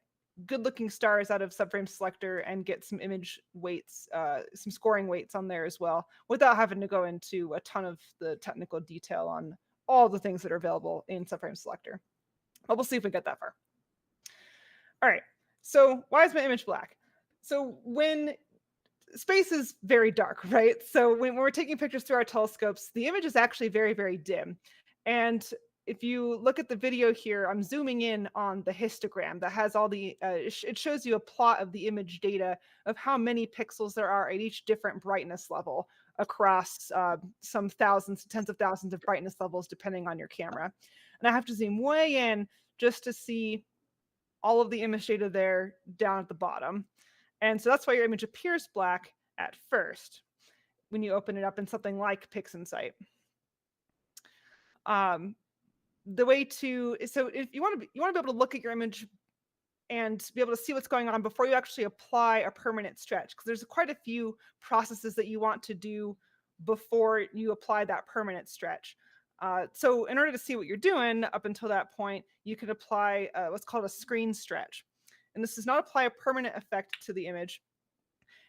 good looking stars out of subframe selector and get some image weights, some scoring weights on there as well, without having to go into a ton of the technical detail on all the things that are available in subframe selector. But we'll see if we get that far. All right. So why is my image black? So when space is very dark, right? So when we're taking pictures through our telescopes, the image is actually very, very dim. And if you look at the video here, I'm zooming in on the histogram that has all the, it shows you a plot of the image data of how many pixels there are at each different brightness level across some thousands, tens of thousands of brightness levels, depending on your camera. And I have to zoom way in just to see all of the image data there down at the bottom. And so that's why your image appears black at first when you open it up in something like PixInsight. The way to, so if you want to be able to look at your image and be able to see what's going on before you actually apply a permanent stretch, because there's quite a few processes that you want to do before you apply that permanent stretch. So in order to see what you're doing up until that point, you can apply what's called a screen stretch. And this does not apply a permanent effect to the image.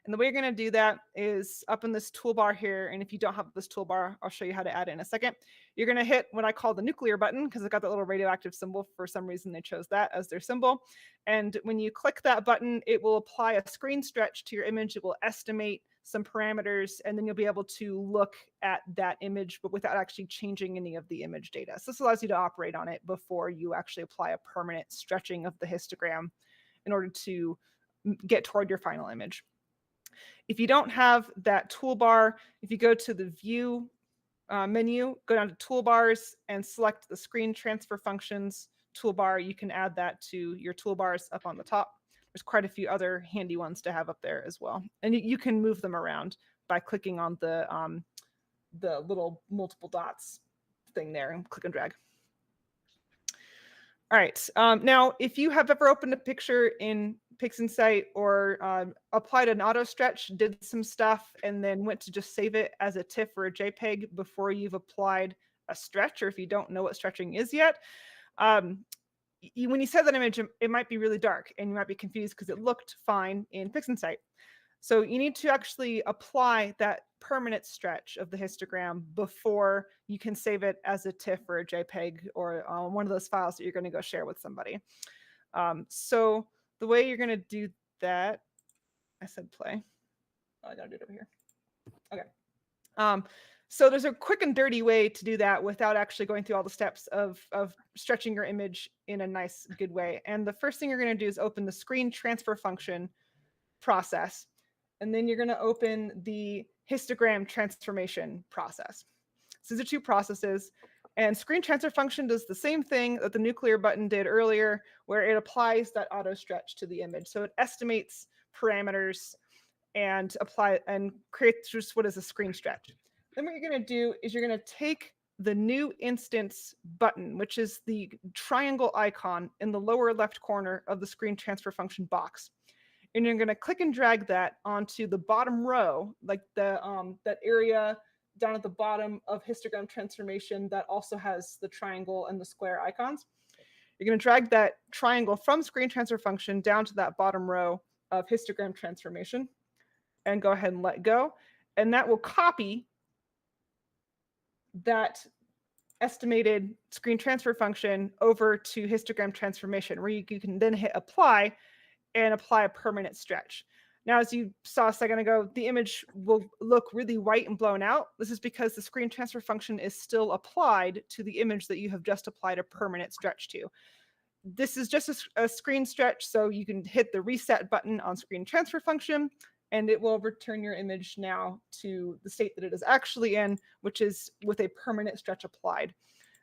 And the way you're going to do that is up in this toolbar here. And if you don't have this toolbar, I'll show you how to add it in a second. You're going to hit what I call the nuclear button, because it got that little radioactive symbol. For some reason, they chose that as their symbol. And when you click that button, it will apply a screen stretch to your image. It will estimate some parameters, and then you'll be able to look at that image, but without actually changing any of the image data. So this allows you to operate on it before you actually apply a permanent stretching of the histogram in order to get toward your final image. If you don't have that toolbar, if you go to the View menu, go down to Toolbars and select the Screen Transfer Functions toolbar, you can add that to your toolbars up on the top. There's quite a few other handy ones to have up there as well. And you can move them around by clicking on the little multiple dots thing there and click and drag. All right. Now, if you have ever opened a picture in PixInsight or applied an auto stretch, did some stuff, and then went to just save it as a TIFF or a JPEG before you've applied a stretch, or if you don't know what stretching is yet, when you save that image, it might be really dark and you might be confused because it looked fine in PixInsight. So you need to actually apply that permanent stretch of the histogram before you can save it as a TIFF or a JPEG or one of those files that you're going to go share with somebody. So the way you're going to do that, I said play. Oh, I got to do it over here. Okay. So there's a quick and dirty way to do that without actually going through all the steps of stretching your image in a nice, good way. And the first thing you're going to do is open the screen transfer function process. And then you're going to open the histogram transformation process. So these are two processes. And screen transfer function does the same thing that the nuclear button did earlier, where it applies that auto stretch to the image. So it estimates parameters and creates just what is a screen stretch. Then what you're going to do is you're going to take the new instance button, which is the triangle icon in the lower left corner of the screen transfer function box. And you're going to click and drag that onto the bottom row, like the that area down at the bottom of histogram transformation that also has the triangle and the square icons. You're going to drag that triangle from screen transfer function down to that bottom row of histogram transformation and go ahead and let go. And that will copy that estimated screen transfer function over to histogram transformation, where you can then hit apply and apply a permanent stretch. Now, as you saw a second ago, the image will look really white and blown out. This is because the screen transfer function is still applied to the image that you have just applied a permanent stretch to. This is just a screen stretch, so you can hit the reset button on screen transfer function, and it will return your image now to the state that it is actually in, which is with a permanent stretch applied.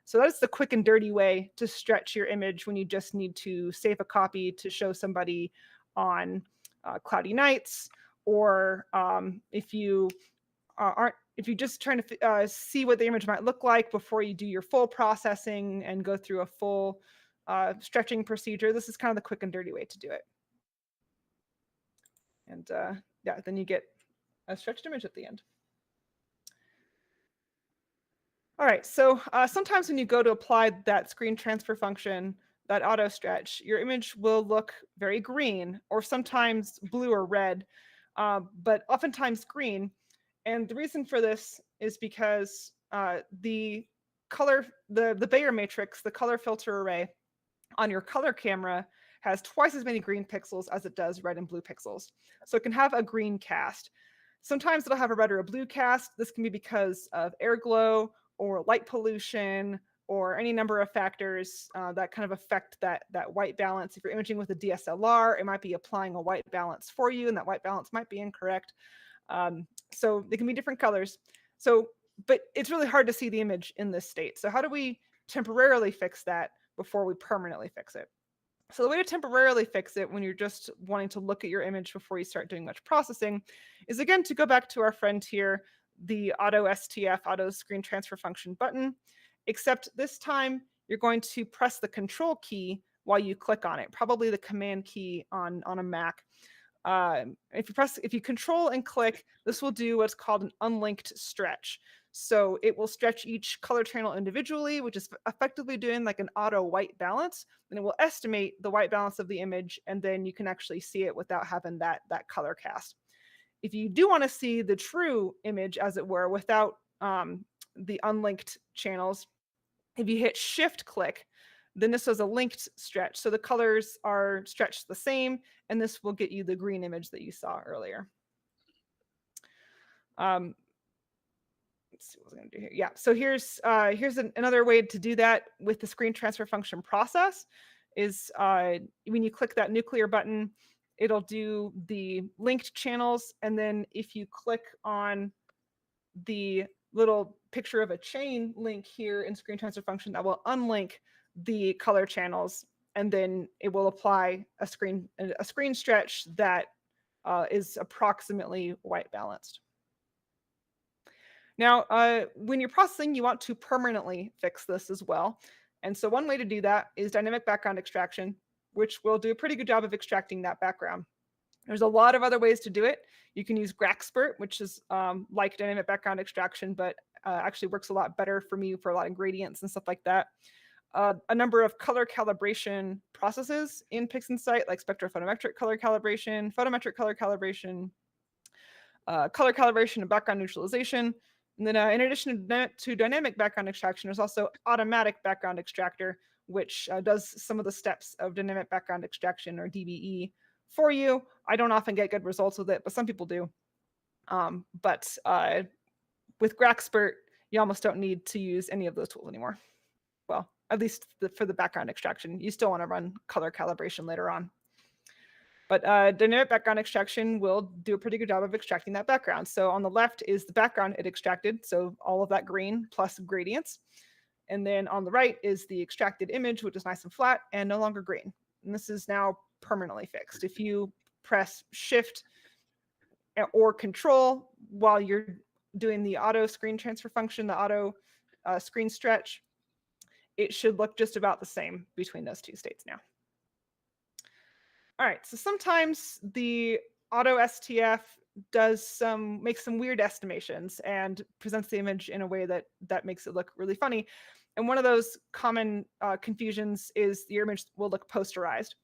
So that's the quick and dirty way to stretch your image when you just need to save a copy to show somebody on cloudy nights, or if you're just trying to see what the image might look like before you do your full processing and go through a full stretching procedure. This is kind of the quick and dirty way to do it. And yeah, then you get a stretched image at the end. All right, so sometimes when you go to apply that screen transfer function, that auto stretch, your image will look very green, or sometimes blue or red, but oftentimes green. And the reason for this is because the Bayer matrix, the color filter array on your color camera, has twice as many green pixels as it does red and blue pixels. So it can have a green cast. Sometimes it'll have a red or a blue cast. This can be because of air glow or light pollution or any number of factors that kind of affect that white balance. If you're imaging with a DSLR, it might be applying a white balance for you, and that white balance might be incorrect. So they can be different colors. But it's really hard to see the image in this state. So how do we temporarily fix that before we permanently fix it? So the way to temporarily fix it when you're just wanting to look at your image before you start doing much processing is, again, to go back to our friend here, the auto STF, auto screen transfer function button, except this time you're going to press the control key while you click on it, probably the command key on a Mac. If you control and click, this will do what's called an unlinked stretch. So it will stretch each color channel individually, which is effectively doing like an auto white balance, and it will estimate the white balance of the image, and then you can actually see it without having that color cast. If you do want to see the true image, as it were, without the unlinked channels, if you hit shift click, then this was a linked stretch. So the colors are stretched the same, and this will get you the green image that you saw earlier. Let's see what I was going to do here. Yeah, so here's another way to do that with the screen transfer function process is when you click that nuclear button, it'll do the linked channels. And then if you click on the little picture of a chain link here in screen transfer function, that will unlink the color channels, and then it will apply a screen stretch that is approximately white balanced. Now, when you're processing, you want to permanently fix this as well. And so one way to do that is dynamic background extraction. which will do a pretty good job of extracting that background. There's a lot of other ways to do it. You can use Graxpert, which is like dynamic background extraction, but actually works a lot better for me for a lot of gradients and stuff like that. A number of color calibration processes in PixInsight, like spectrophotometric color calibration, photometric color calibration, color calibration and background neutralization. And then in addition to dynamic background extraction, there's also automatic background extractor, which does some of the steps of dynamic background extraction, or DBE, for you. I don't often get good results with it, but some people do. But with Graxpert, you almost don't need to use any of those tools anymore. Well, at least for the background extraction. You still want to run color calibration later on. But dynamic background extraction will do a pretty good job of extracting that background. So on the left is the background it extracted, so all of that green plus gradients. And then on the right is the extracted image, which is nice and flat and no longer green. And this is now permanently fixed. If you press Shift or Control while you're doing the auto screen transfer function, the auto screen stretch, it should look just about the same between those two states now. All right, so sometimes the auto STF makes some weird estimations and presents the image in a way that makes it look really funny. And one of those common confusions is the image will look posterized.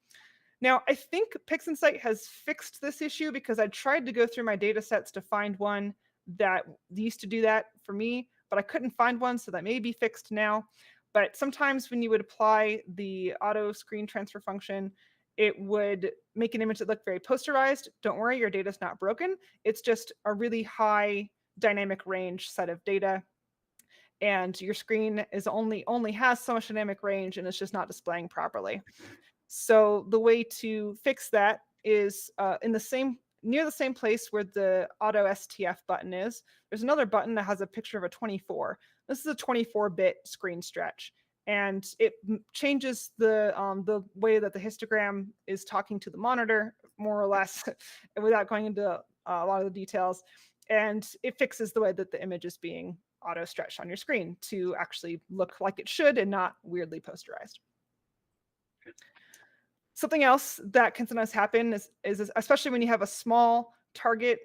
Now, I think PixInsight has fixed this issue, because I tried to go through my data sets to find one that used to do that for me, but I couldn't find one, so that may be fixed now. But sometimes when you would apply the auto screen transfer function, it would make an image that looked very posterized. Don't worry, your data's not broken. It's just a really high dynamic range set of data. And your screen is only has so much dynamic range, and it's just not displaying properly. So the way to fix that is near the same place where the auto STF button is, there's another button that has a picture of a 24. This is a 24-bit screen stretch, and it changes the way that the histogram is talking to the monitor, more or less, without going into a lot of the details. And it fixes the way that the image is being auto stretched on your screen to actually look like it should and not weirdly posterized. Something else that can sometimes happen is especially when you have a small target,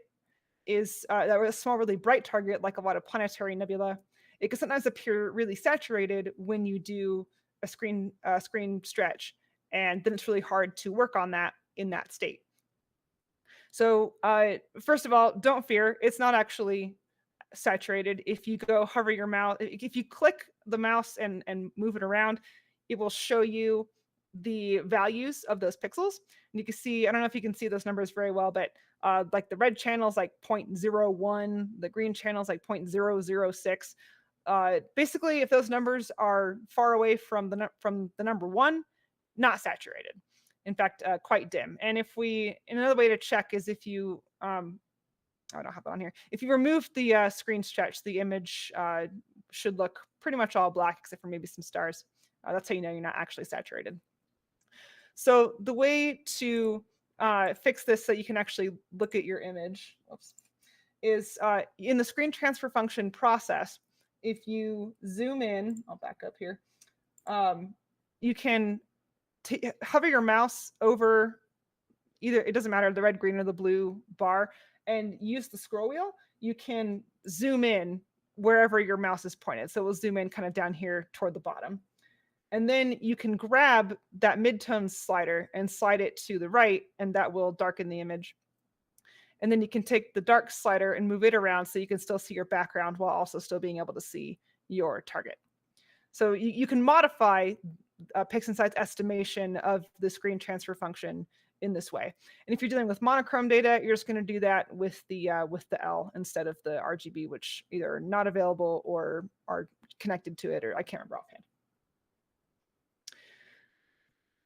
a small, really bright target, like a lot of planetary nebula, it can sometimes appear really saturated when you do a screen stretch, and then it's really hard to work on that in that state. So first of all, don't fear, it's not actually saturated. If you go hover your mouse, if you click the mouse and move it around, it will show you the values of those pixels. And you can see, I don't know if you can see those numbers very well, but like the red channel is like 0.01, the green channel is like 0.006. Basically, if those numbers are far away from the number 1, not saturated. In fact, quite dim. And another way to check is if you, I don't have it on here. If you remove the screen stretch, the image should look pretty much all black, except for maybe some stars. That's how you know you're not actually saturated. So the way to fix this so you can actually look at your image is in the screen transfer function process. If you zoom in, I'll back up here, you can hover your mouse over either, it doesn't matter, the red, green, or the blue bar, and use the scroll wheel. You can zoom in wherever your mouse is pointed. So we'll zoom in kind of down here toward the bottom. And then you can grab that midtones slider and slide it to the right, and that will darken the image. And then you can take the dark slider and move it around so you can still see your background while also still being able to see your target. So you can modify PixInsight's estimation of the screen transfer function in this way. And if you're dealing with monochrome data, you're just going to do that with the L instead of the RGB, which either are not available or are connected to it, or I can't remember offhand.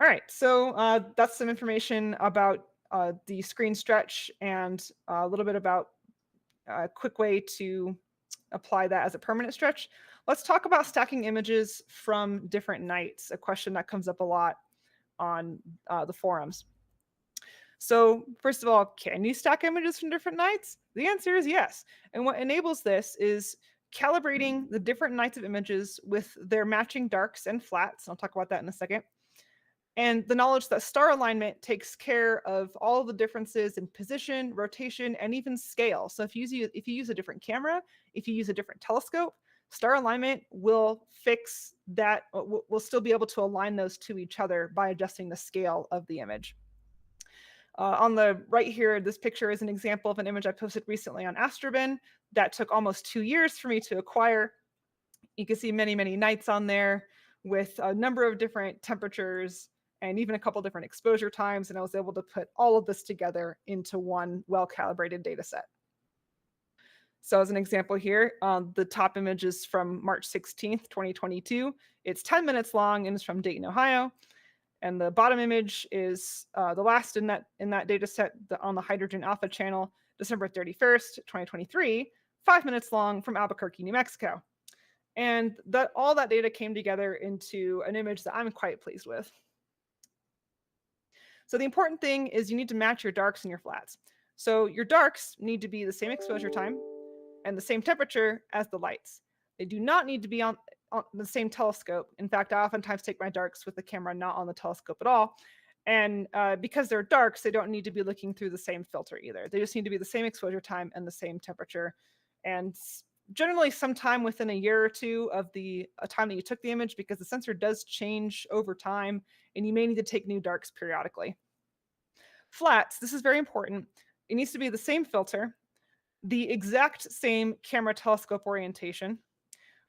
All right, so that's some information about the screen stretch and a little bit about a quick way to apply that as a permanent stretch. Let's talk about stacking images from different nights, a question that comes up a lot on the forums. So first of all, can you stack images from different nights? The answer is yes. And what enables this is calibrating the different nights of images with their matching darks and flats. I'll talk about that in a second. and the knowledge that star alignment takes care of all the differences in position, rotation, and even scale. So if you use a different camera, if you use a different telescope, star alignment will fix that. We'll still be able to align those to each other by adjusting the scale of the image. On the right here, this picture is an example of an image I posted recently on Astro that took almost 2 years for me to acquire. You can see many, many nights on there with a number of different temperatures and even a couple different exposure times. And I was able to put all of this together into one well-calibrated data set. So as an example here, the top image is from March 16th, 2022. It's 10 minutes long and is from Dayton, Ohio. And the bottom image is the last in that data set on the hydrogen alpha channel, December 31st, 2023, 5 minutes long from Albuquerque, New Mexico. And all that data came together into an image that I'm quite pleased with. So the important thing is you need to match your darks and your flats. So your darks need to be the same exposure time and the same temperature as the lights. They do not need to be on the same telescope. In fact, I oftentimes take my darks with the camera not on the telescope at all. And because they're darks, they don't need to be looking through the same filter either. They just need to be the same exposure time and the same temperature. And generally sometime within a year or two of the time that you took the image, because the sensor does change over time and you may need to take new darks periodically. Flats, this is very important. It needs to be the same filter, the exact same camera telescope orientation,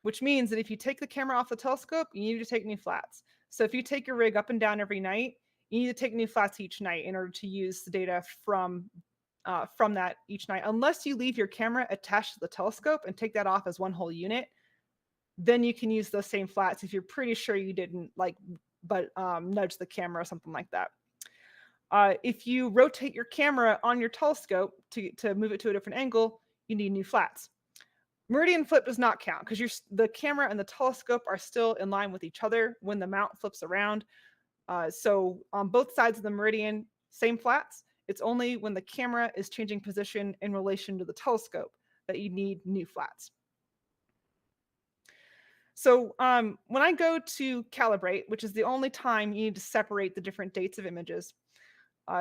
which means that if you take the camera off the telescope, you need to take new flats. So if you take your rig up and down every night, you need to take new flats each night in order to use the data from that each night. Unless you leave your camera attached to the telescope and take that off as one whole unit, then you can use those same flats if you're pretty sure you didn't nudge the camera or something like that. If you rotate your camera on your telescope to move it to a different angle, you need new flats. Meridian flip does not count because the camera and the telescope are still in line with each other when the mount flips around. So on both sides of the meridian, same flats. It's only when the camera is changing position in relation to the telescope that you need new flats. So when I go to calibrate, which is the only time you need to separate the different dates of images,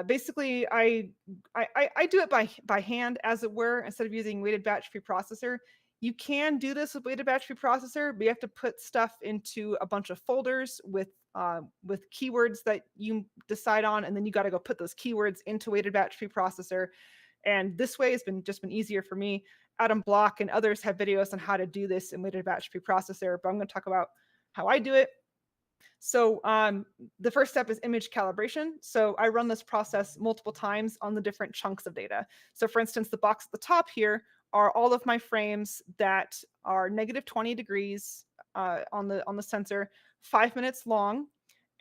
basically I do it by hand, as it were, instead of using weighted batch preprocessor. You can do this with weighted batch preprocessor, but you have to put stuff into a bunch of folders with keywords that you decide on, and then you got to go put those keywords into weighted batch preprocessor. And this way has just been easier for me. Adam Block and others have videos on how to do this in weighted batch preprocessor, but I'm going to talk about how I do it. So the first step is image calibration. So I run this process multiple times on the different chunks of data. So for instance, the box at the top here are all of my frames that are -20 degrees on the sensor, 5 minutes long,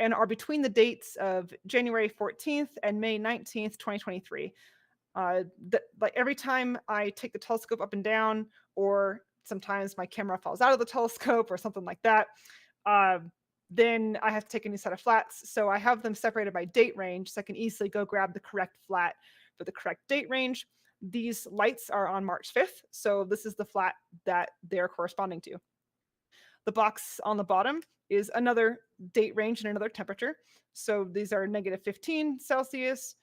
and are between the dates of January 14th and May 19th, 2023. Like every time I take the telescope up and down, or sometimes my camera falls out of the telescope or something like that, then I have to take a new set of flats. So I have them separated by date range, so I can easily go grab the correct flat for the correct date range. These lights are on March 5th, so this is the flat that they're corresponding to. The box on the bottom is another date range and another temperature. So these are -15 Celsius,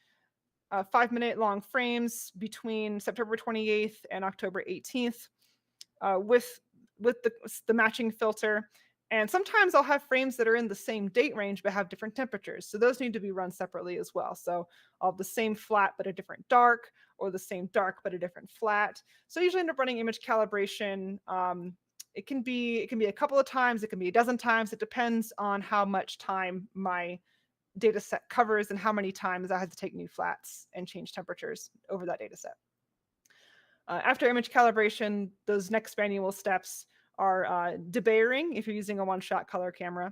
5 minute long frames between September 28th and October 18th with the matching filter. And sometimes I'll have frames that are in the same date range but have different temperatures. So those need to be run separately as well. So I'll have the same flat but a different dark, or the same dark but a different flat. So I usually end up running image calibration. It can be a couple of times, it can be a dozen times. It depends on how much time my data set covers and how many times I have to take new flats and change temperatures over that data set. After image calibration, those next manual steps are debayering if you're using a one-shot color camera.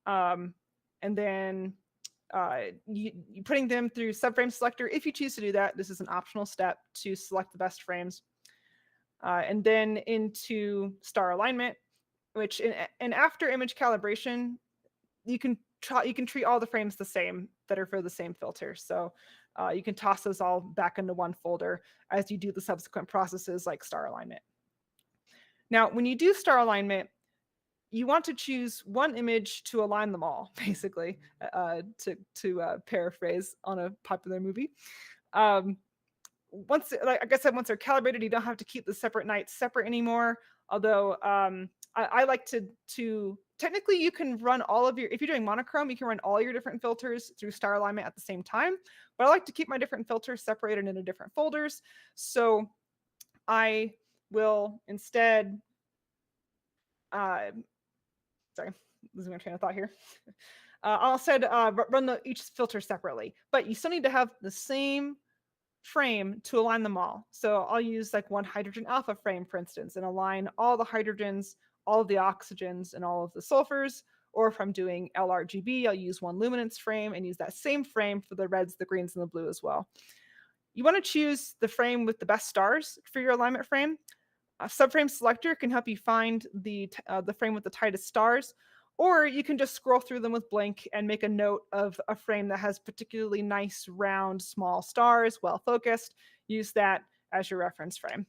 And then you putting them through subframe selector if you choose to do that. This is an optional step to select the best frames. And then into star alignment, which and after image calibration, you can treat all the frames the same that are for the same filter. So you can toss those all back into one folder as you do the subsequent processes like star alignment. Now, when you do star alignment, you want to choose one image to align them all, basically, to paraphrase on a popular movie. Like I said, once they're calibrated, you don't have to keep the separate nights separate anymore. Although I like to technically you can run all of your, if you're doing monochrome, you can run all your different filters through star alignment at the same time. But I like to keep my different filters separated into different folders. So I will instead, sorry, losing my train of thought here. I'll instead run each filter separately, but you still need to have the same frame to align them all. So I'll use like one hydrogen alpha frame, for instance, and align all the hydrogens, all of the oxygens, and all of the sulfurs. Or if I'm doing LRGB, I'll use one luminance frame and use that same frame for the reds, the greens, and the blue as well. You want to choose the frame with the best stars for your alignment frame. A subframe selector can help you find the frame with the tightest stars, or you can just scroll through them with blank and make a note of a frame that has particularly nice, round, small stars, well focused. Use that as your reference frame.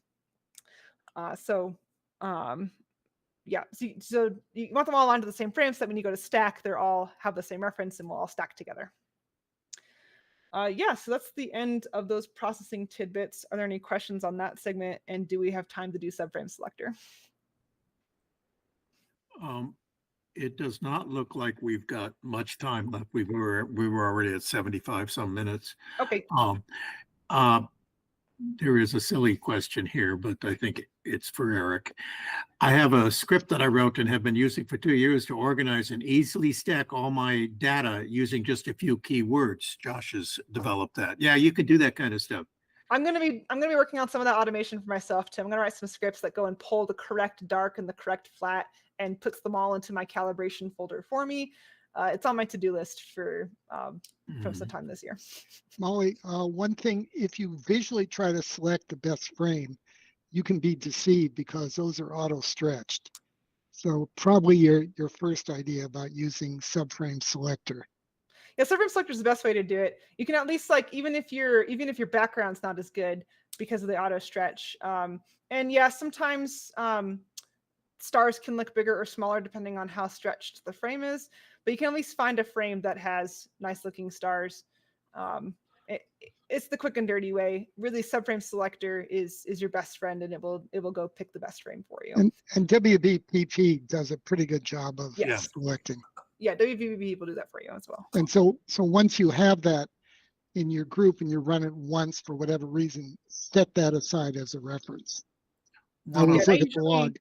Yeah, so you want them all onto the same frame so that when you go to stack, they're all have the same reference and will all stack together. Yeah, so that's the end of those processing tidbits. Are there any questions on that segment? And do we have time to do subframe selector? It does not look like we've got much time left. We were already at 75 some minutes. Okay. There is a silly question here, but I think it's for Eric. I have a script that I wrote and have been using for 2 years to organize and easily stack all my data using just a few keywords. Josh has developed that. Yeah, you could do that kind of stuff. I'm gonna be working on some of that automation for myself too. I'm gonna write some scripts that go and pull the correct dark and the correct flat and puts them all into my calibration folder for me. It's on my to-do list for some time this year. Molly, one thing, if you visually try to select the best frame, you can be deceived because those are auto-stretched. So probably your first idea about using subframe selector. Yeah, subframe selector is the best way to do it. You can at least, like, even if your background's not as good because of the auto stretch. And yeah, sometimes stars can look bigger or smaller depending on how stretched the frame is, but you can at least find a frame that has nice looking stars. It's the quick and dirty way. Really, subframe selector is your best friend, and it will go pick the best frame for you. And WBPP does a pretty good job of selecting. Yeah, WBPP will do that for you as well. And so once you have that in your group and you run it once for whatever reason, set that aside as a reference. I always look at the log.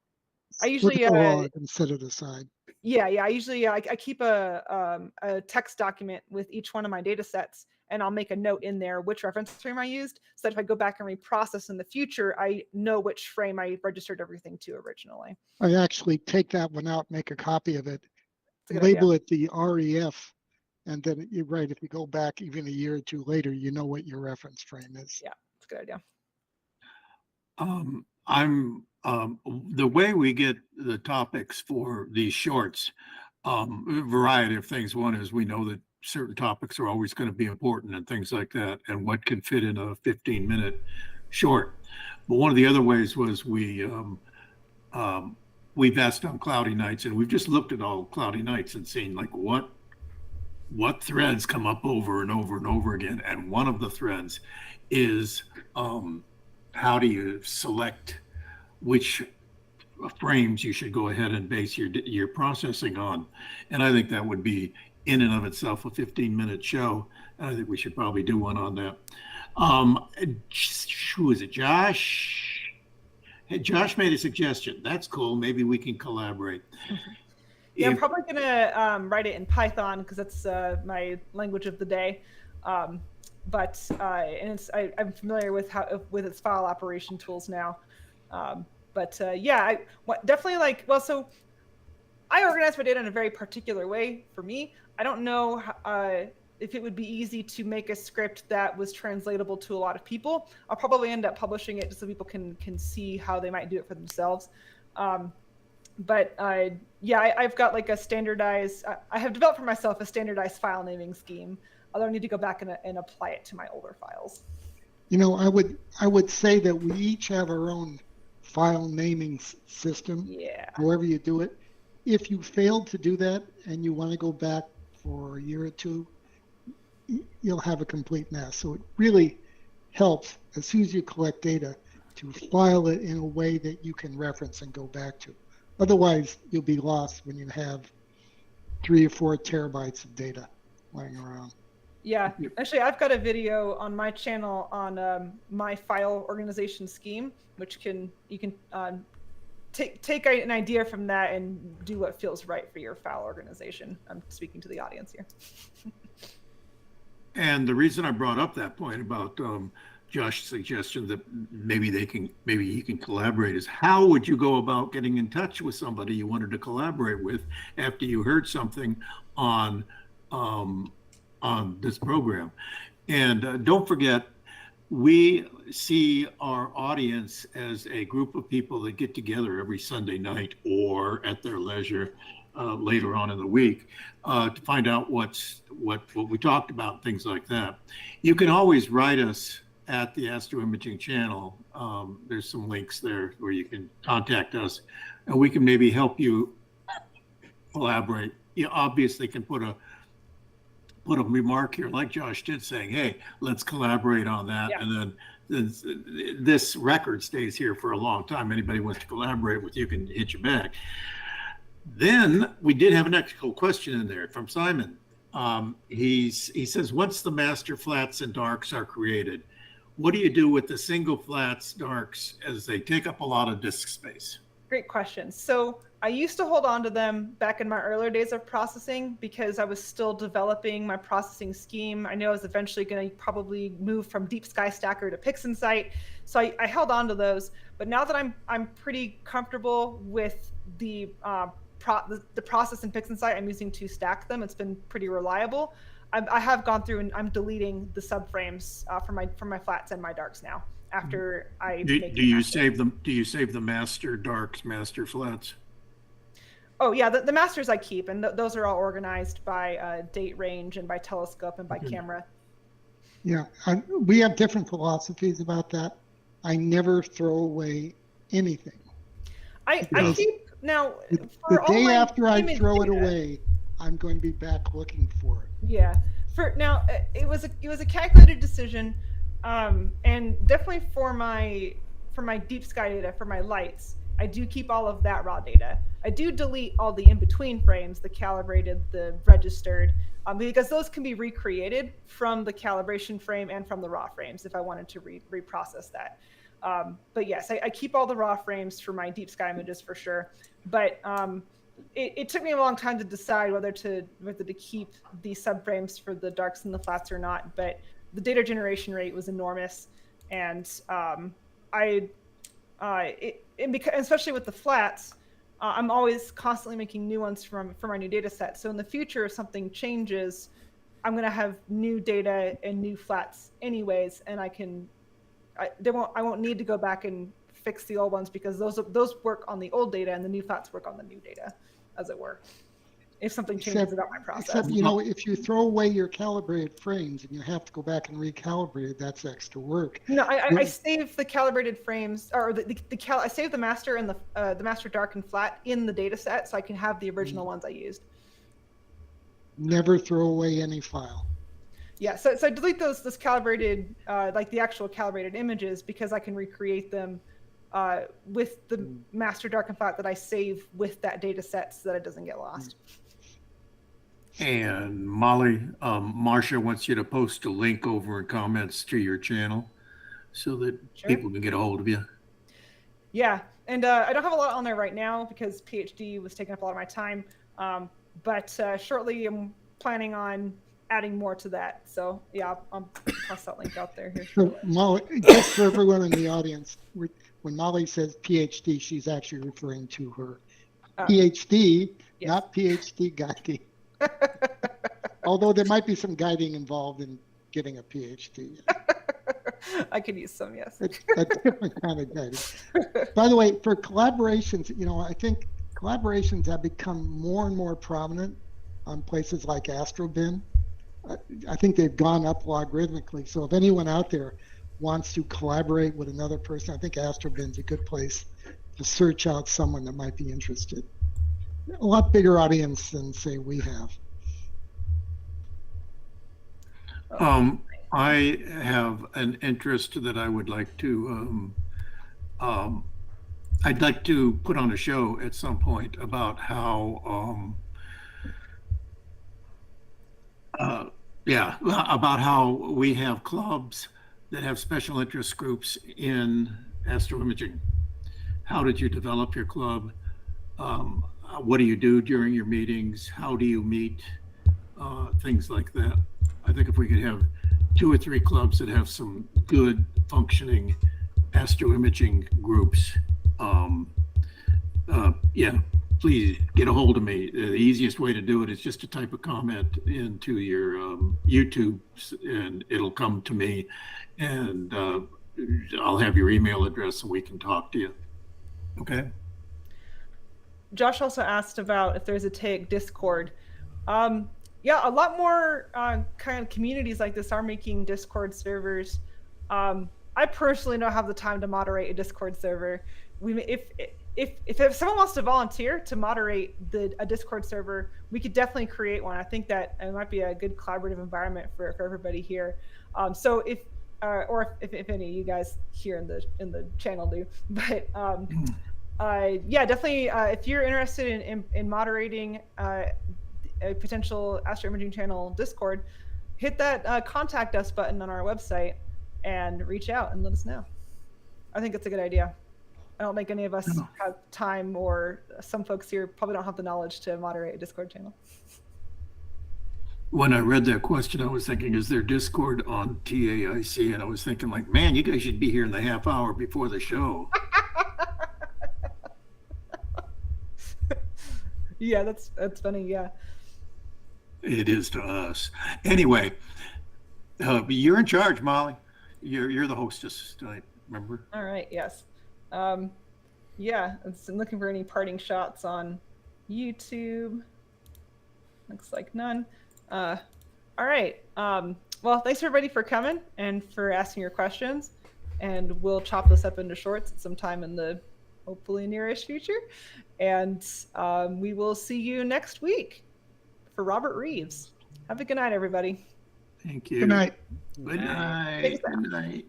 I usually and set it aside. Yeah. I usually I keep a text document with each one of my data sets, and I'll make a note in there which reference frame I used, so that if I go back and reprocess in the future, I know which frame I registered everything to originally. I actually take that one out, make a copy of it, label it the REF, and then you're right. If you go back even a year or two later, you know what your reference frame is. Yeah, it's a good idea. The way we get the topics for these shorts, a variety of things. One is we know that certain topics are always going to be important and things like that, and what can fit in a 15-minute short. But one of the other ways was we've asked on cloudy nights, and we've just looked at all cloudy nights and seen like what threads come up over and over and over again. And one of the threads is how do you select which frames you should go ahead and base your processing on. And I think that would be in and of itself a 15-minute show. And I think we should probably do one on that. Who is it? Josh? Hey, Josh made a suggestion. That's cool. Maybe we can collaborate. Yeah, I'm probably gonna write it in Python because that's my language of the day. And I'm familiar with its file operation tools now. Definitely so I organize my data in a very particular way for me. I don't know if it would be easy to make a script that was translatable to a lot of people. I'll probably end up publishing it just so people can see how they might do it for themselves. I've got like a standardized, I have developed for myself a standardized file naming scheme, although I need to go back and apply it to my older files. You know, I would say that we each have our own file naming system, however you do it. if you failed to do that and you want to go back for a year or two, you'll have a complete mess. So it really helps as soon as you collect data to file it in a way that you can reference and go back to. Otherwise, you'll be lost when you have 3 or 4 terabytes of data lying around. Yeah, actually, I've got a video on my channel on my file organization scheme, which you can take an idea from that and do what feels right for your file organization. I'm speaking to the audience here. And the reason I brought up that point about Josh's suggestion that maybe he can collaborate is, how would you go about getting in touch with somebody you wanted to collaborate with after you heard something on this program? And don't forget, we see our audience as a group of people that get together every Sunday night or at their leisure later on in the week to find out what we talked about, things like that. You can always write us at the Astro Imaging channel. There's some links there where you can contact us, and we can maybe help you collaborate. You obviously can put a remark here, like Josh did, saying, hey, let's collaborate on that. Yeah. And then this record stays here for a long time. Anybody wants to collaborate with you can hit you back. Then we did have an extra question in there from Simon. He says, once the master flats and darks are created, what do you do with the single flats darks as they take up a lot of disk space? Great question. So I used to hold on to them back in my earlier days of processing because I was still developing my processing scheme. I knew I was eventually going to probably move from Deep Sky Stacker to PixInsight. So I held on to those. But now that I'm pretty comfortable with the process in PixInsight, I'm using to stack them. It's been pretty reliable. I have gone through and I'm deleting the subframes for my flats and my darks now. After I do you save them? Do you save the master darks, master flats? Oh yeah, the masters I keep, and those are all organized by date range and by telescope and by camera. Yeah, we have different philosophies about that. I never throw away anything. I keep now. The day after I throw it away, I'm going to be back looking for it. Yeah. For now, it was a calculated decision, and definitely for my deep sky data, for my lights, I do keep all of that raw data. I do delete all the in-between frames, the calibrated, the registered, because those can be recreated from the calibration frame and from the raw frames if I wanted to reprocess that. But yes, I keep all the raw frames for my deep sky images for sure. But it took me a long time to decide whether to keep the subframes for the darks and the flats or not. But the data generation rate was enormous, and especially with the flats, I'm always constantly making new ones from our new data set. So in the future, if something changes, I'm going to have new data and new flats anyways, and I won't need to go back and fix the old ones because those work on the old data and the new flats work on the new data, as it were. If something changes about my process. Except, if you throw away your calibrated frames and you have to go back and recalibrate, that's extra work. No, I save the calibrated frames, or I save the master and the master dark and flat in the data set, so I can have the original ones I used. Never throw away any file. Yeah, so I delete those calibrated, like the actual calibrated images, because I can recreate them with the master dark and flat that I save with that data set so that it doesn't get lost. And Molly, Marcia wants you to post a link over in comments to your channel so that people can get a hold of you. Yeah, and I don't have a lot on there right now because PhD was taking up a lot of my time, but shortly I'm planning on adding more to that. So yeah, I'll toss that link out there here. So Molly, just for everyone in the audience, when Molly says PhD, she's actually referring to her PhD, yes. Not PhD guiding. Although there might be some guiding involved in getting a PhD. I could use some, yes. It's a different kind of guiding. By the way, for collaborations, I think collaborations have become more and more prominent on places like AstroBin. I think they've gone up logarithmically. So if anyone out there wants to collaborate with another person, I think AstroBin's a good place to search out someone that might be interested. a lot bigger audience than say we have. I have an interest that I would like to, I'd like to put on a show at some point about how, about how we have clubs that have special interest groups in astroimaging. How did you develop your club? What do you do during your meetings? How do you meet? Things like that. I think if we could have 2 or 3 clubs that have some good functioning astroimaging groups, please get a hold of me. The easiest way to do it is just to type a comment into your YouTube, and it'll come to me, and I'll have your email address and we can talk to you. Okay. Josh also asked about if there's a TAIC Discord. Yeah, a lot more kind of communities like this are making Discord servers. I personally don't have the time to moderate a Discord server. If someone wants to volunteer to moderate a Discord server, we could definitely create one. I think that it might be a good collaborative environment for everybody here. So if any of you guys here in the channel do, but yeah, definitely if you're interested in moderating a potential astroimaging channel Discord, hit that contact us button on our website and reach out and let us know. I think it's a good idea. I don't think any of us have time, or some folks here probably don't have the knowledge to moderate a Discord channel. When I read that question, I was thinking, is there Discord on TAIC? And I was thinking, like, man, you guys should be here in the half hour before the show. Yeah, that's funny. Yeah. It is to us. Anyway, you're in charge, Molly. You're the hostess tonight, remember? All right. Yes. Yeah. I'm looking for any parting shots on YouTube. Looks like none. All right. Well, thanks everybody for coming and for asking your questions. And we'll chop this up into shorts at some time in the hopefully nearish future. And we will see you next week for Robert Reeves. Have a good night, everybody. Thank you. Good night. Good night. Good night.